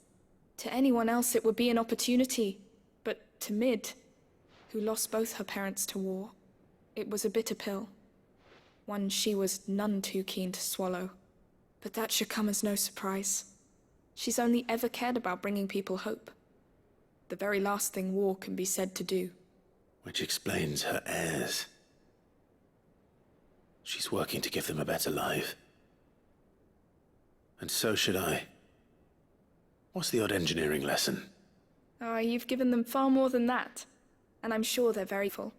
To anyone else it would be an opportunity, but to Mid, who lost both her parents to war, it was a bitter pill. One she was none too keen to swallow. But that should come as no surprise. She's only ever cared about bringing people hope. The very last thing war can be said to do. Which explains her heirs. She's working to give them a better life. And so should I. What's the odd engineering lesson? Oh, you've given them far more than that. And I'm sure they're very full.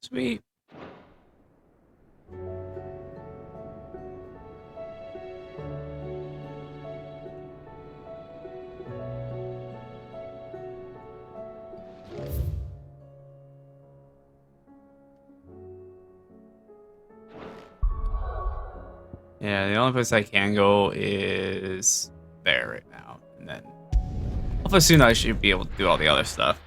Sweet. Yeah, the only place I can go is there right now. And then hopefully soon I should be able to do all the other stuff.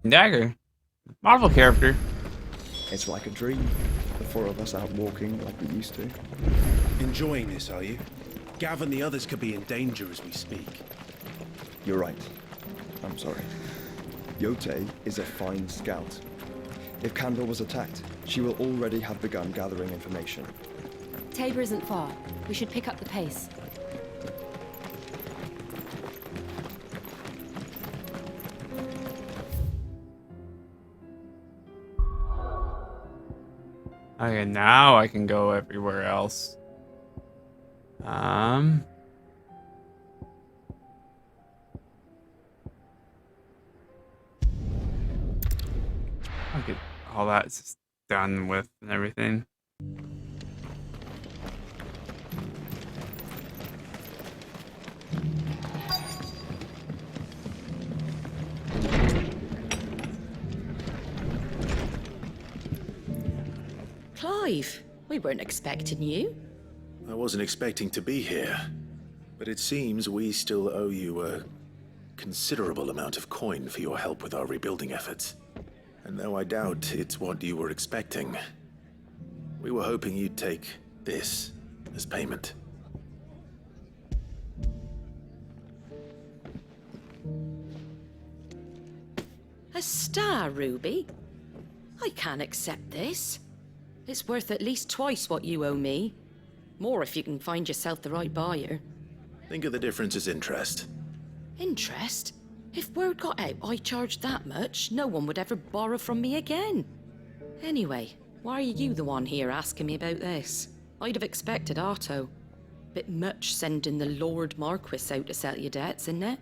Dagger. Marvel character. It's like a dream. The four of us out walking like we used to. Enjoying this, are you? Gav and the others could be in danger as we speak. You're right. I'm sorry. Yote is a fine scout. If Kandor was attacked, she will already have begun gathering information. Tabor isn't far. We should pick up the pace. Okay, now I can go everywhere else. I get all that's done with and everything. Clive, we weren't expecting you. I wasn't expecting to be here, but it seems we still owe you a considerable amount of coin for your help with our rebuilding efforts. And though I doubt it's what you were expecting, we were hoping you'd take this as payment. A star ruby? I can't accept this. It's worth at least twice what you owe me. More if you can find yourself the right buyer. Think of the difference as interest. Interest? If word got out I charged that much, no one would ever borrow from me again. Anyway, why are you the one here asking me about this? I'd have expected Otto. Bit much sending the Lord Marquis out to settle your debts, isn't it?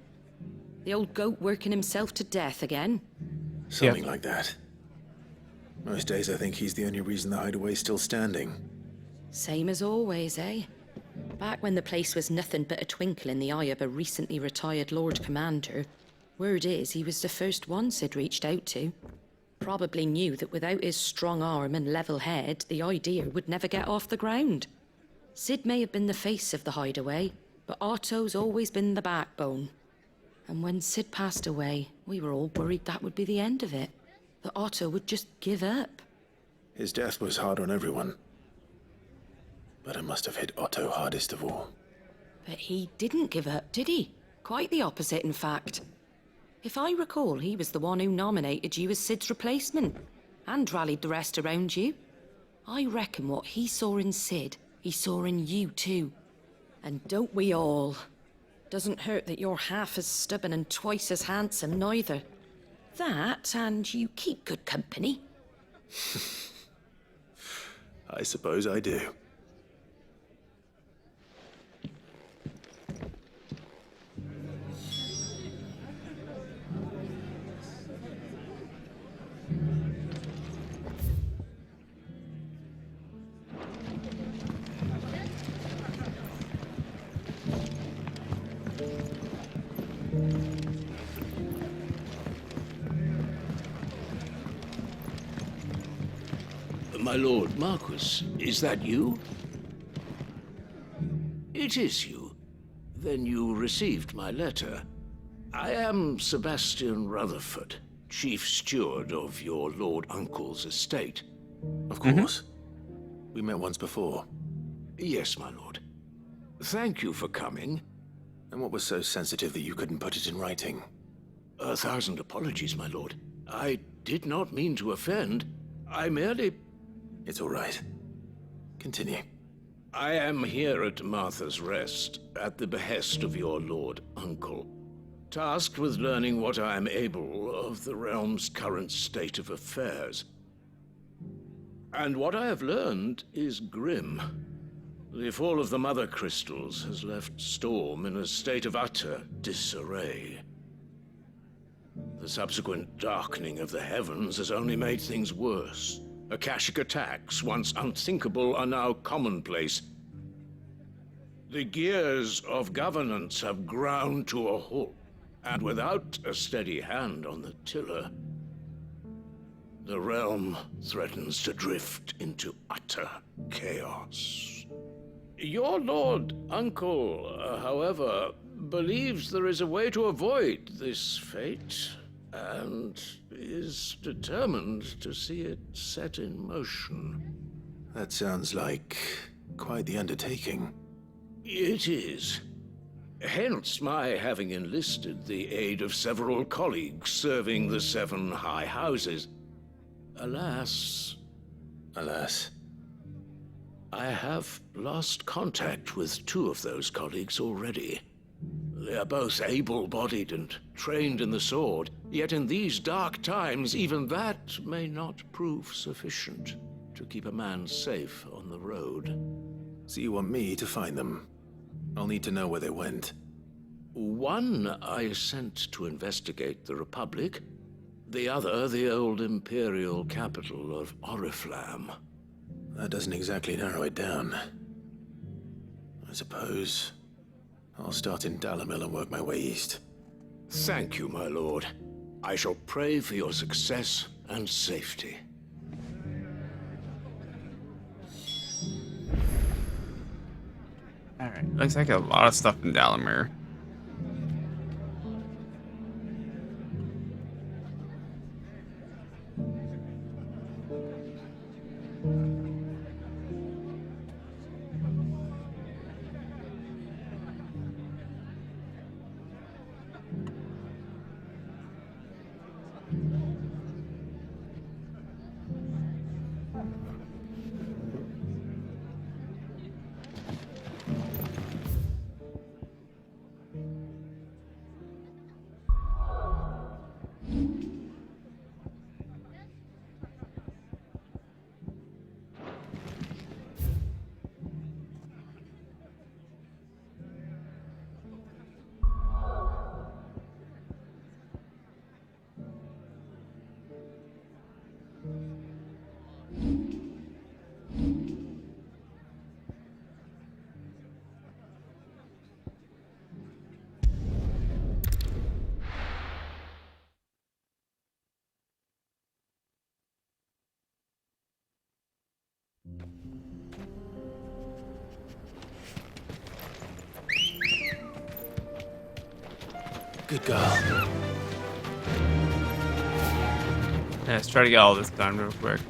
The old goat working himself to death again. Something like that. Most days I think he's the only reason the hideaway's still standing. Same as always, eh? Back when the place was nothing but a twinkle in the eye of a recently retired Lord Commander, word is he was the first one Sid reached out to. Probably knew that without his strong arm and level head, the idea would never get off the ground. Sid may have been the face of the hideaway, but Otto's always been the backbone. And when Sid passed away, we were all worried that would be the end of it. That Otto would just give up. His death was hard on everyone. But it must have hit Otto hardest of all. But he didn't give up, did he? Quite the opposite, in fact. If I recall, he was the one who nominated you as Sid's replacement, and rallied the rest around you. I reckon what he saw in Sid, he saw in you too. And don't we all? Doesn't hurt that you're half as stubborn and twice as handsome, neither. That, and you keep good company. I suppose I do. My Lord Marquis, is that you? It is you. Then you received my letter. I am Sebastian Rutherford, Chief Steward of your Lord Uncle's estate. Of course. We met once before. Yes, my lord. Thank you for coming. And what was so sensitive that you couldn't put it in writing? 1,000 apologies, my lord. I did not mean to offend. I merely... It's all right. Continue. I am here at Martha's Rest, at the behest of your Lord Uncle. tasked with learning what I am able of the realm's current state of affairs. And what I have learned is grim. The fall of the Mother Crystals has left Storm in a state of utter disarray. The subsequent darkening of the heavens has only made things worse. Akashic attacks, once unthinkable, are now commonplace. The gears of governance have ground to a halt, and without a steady hand on the tiller, the realm threatens to drift into utter chaos. Your Lord Uncle, however, believes there is a way to avoid this fate, and is determined to see it set in motion. That sounds like quite the undertaking. It is. Hence my having enlisted the aid of several colleagues serving the 7 high houses. Alas, I have lost contact with 2 of those colleagues already. They are both able-bodied and trained in the sword, yet in these dark times, even that may not prove sufficient to keep a man safe on the road. So you want me to find them? I'll need to know where they went. One I sent to investigate the Republic, the other the old Imperial capital of Oriflamme. That doesn't exactly narrow it down. I suppose I'll start in Dalamil and work my way east. Thank you, my lord. I shall pray for your success and safety. Alright, looks like a lot of stuff in Dalamir. Good girl. Yeah, let's try to get all this done real quick.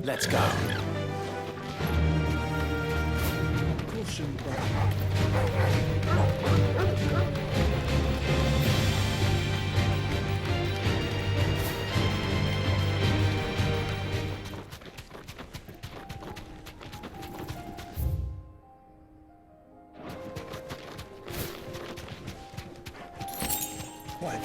Let's go. What?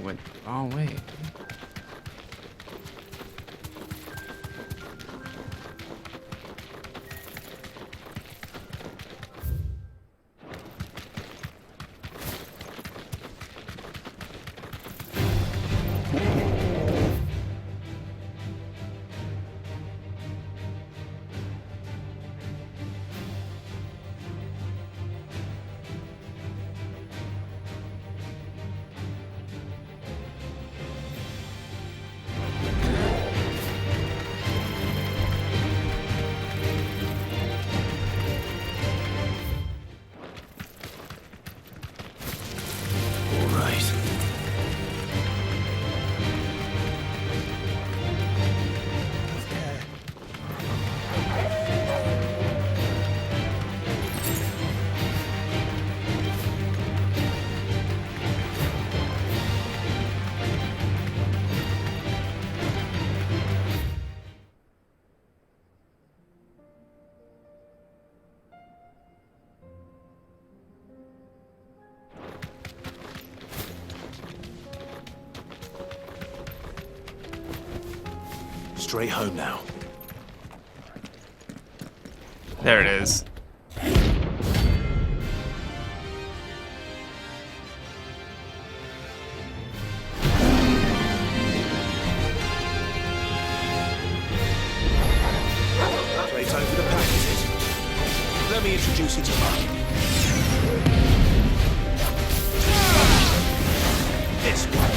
went the wrong way. Straight home now. There it is. Straight home for the packages. Let me introduce you to Mark. This one.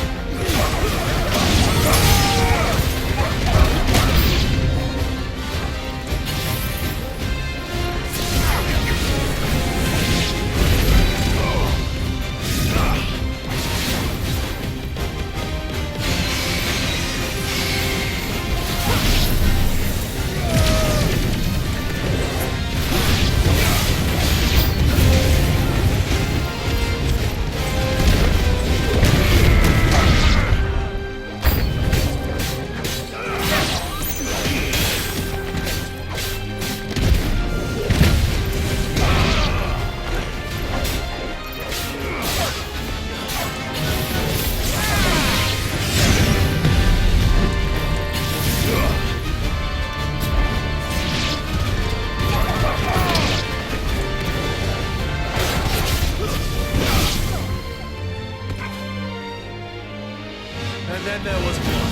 And then there was one.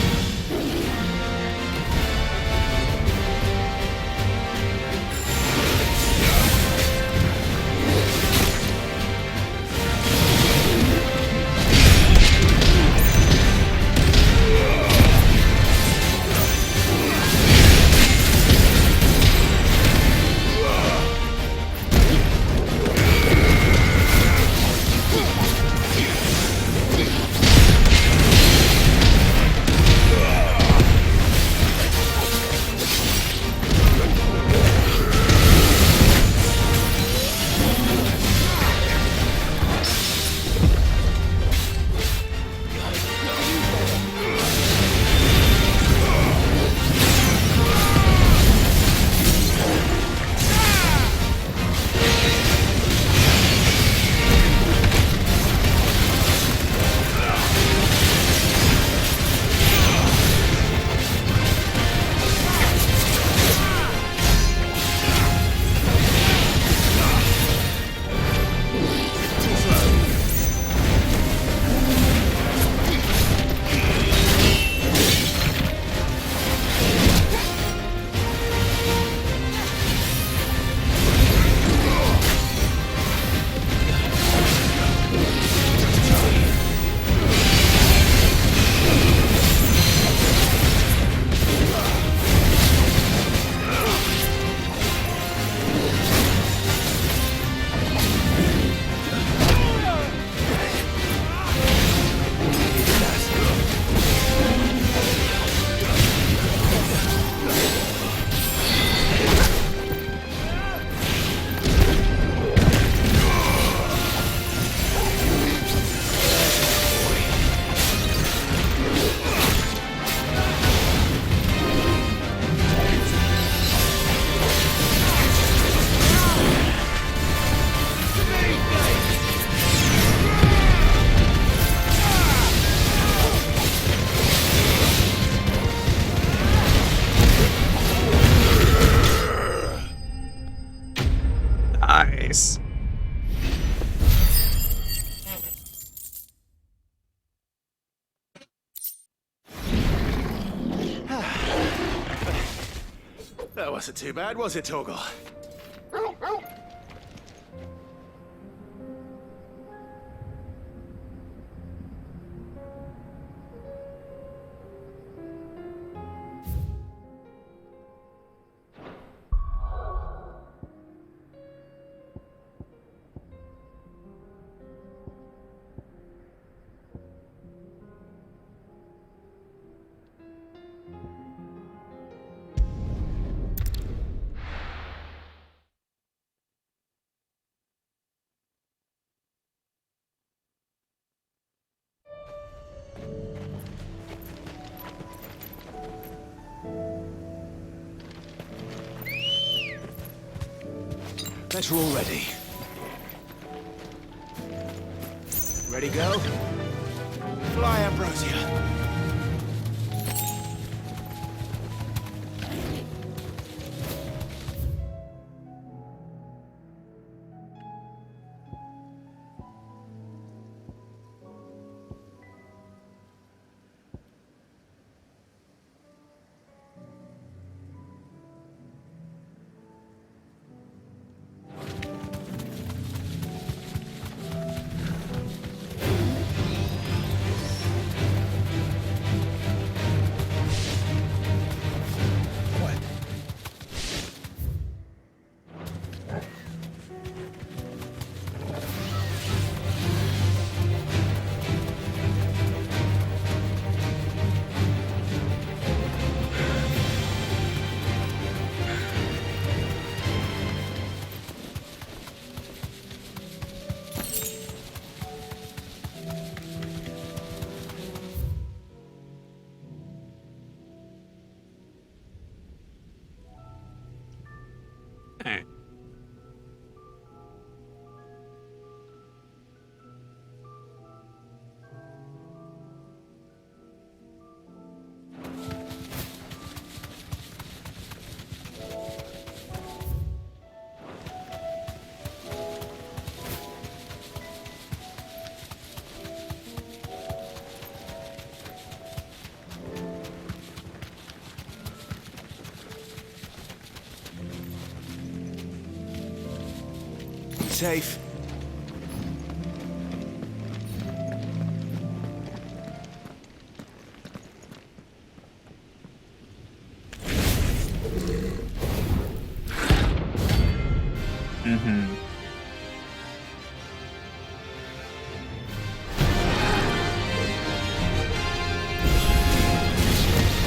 Nice. That wasn't too bad, was it, Torgal? Guess we're all ready. Ready, go? Fly, Ambrosia. Safe.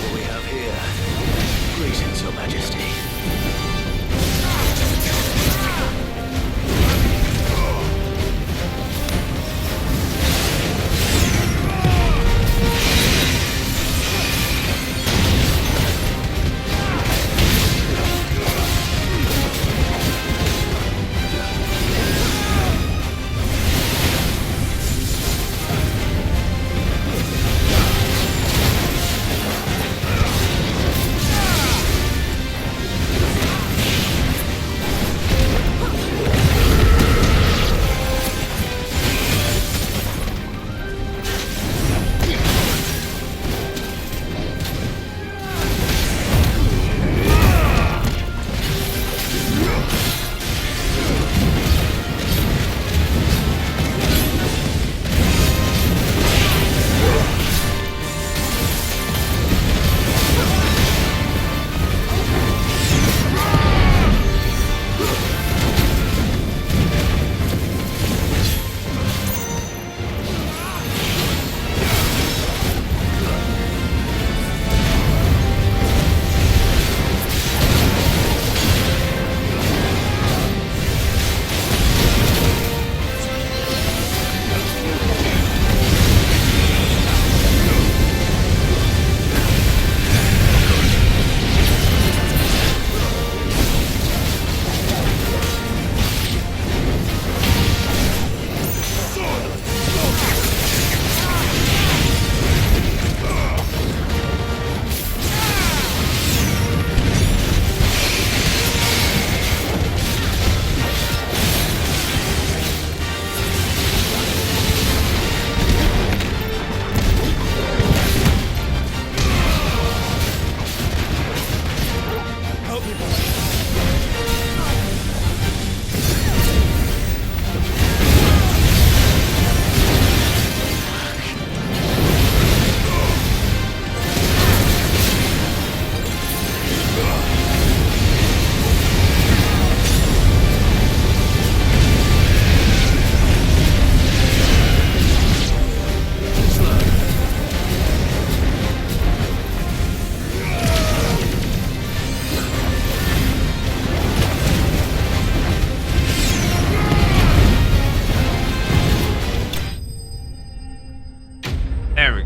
What we have here? Greetings, Your Majesty.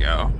go.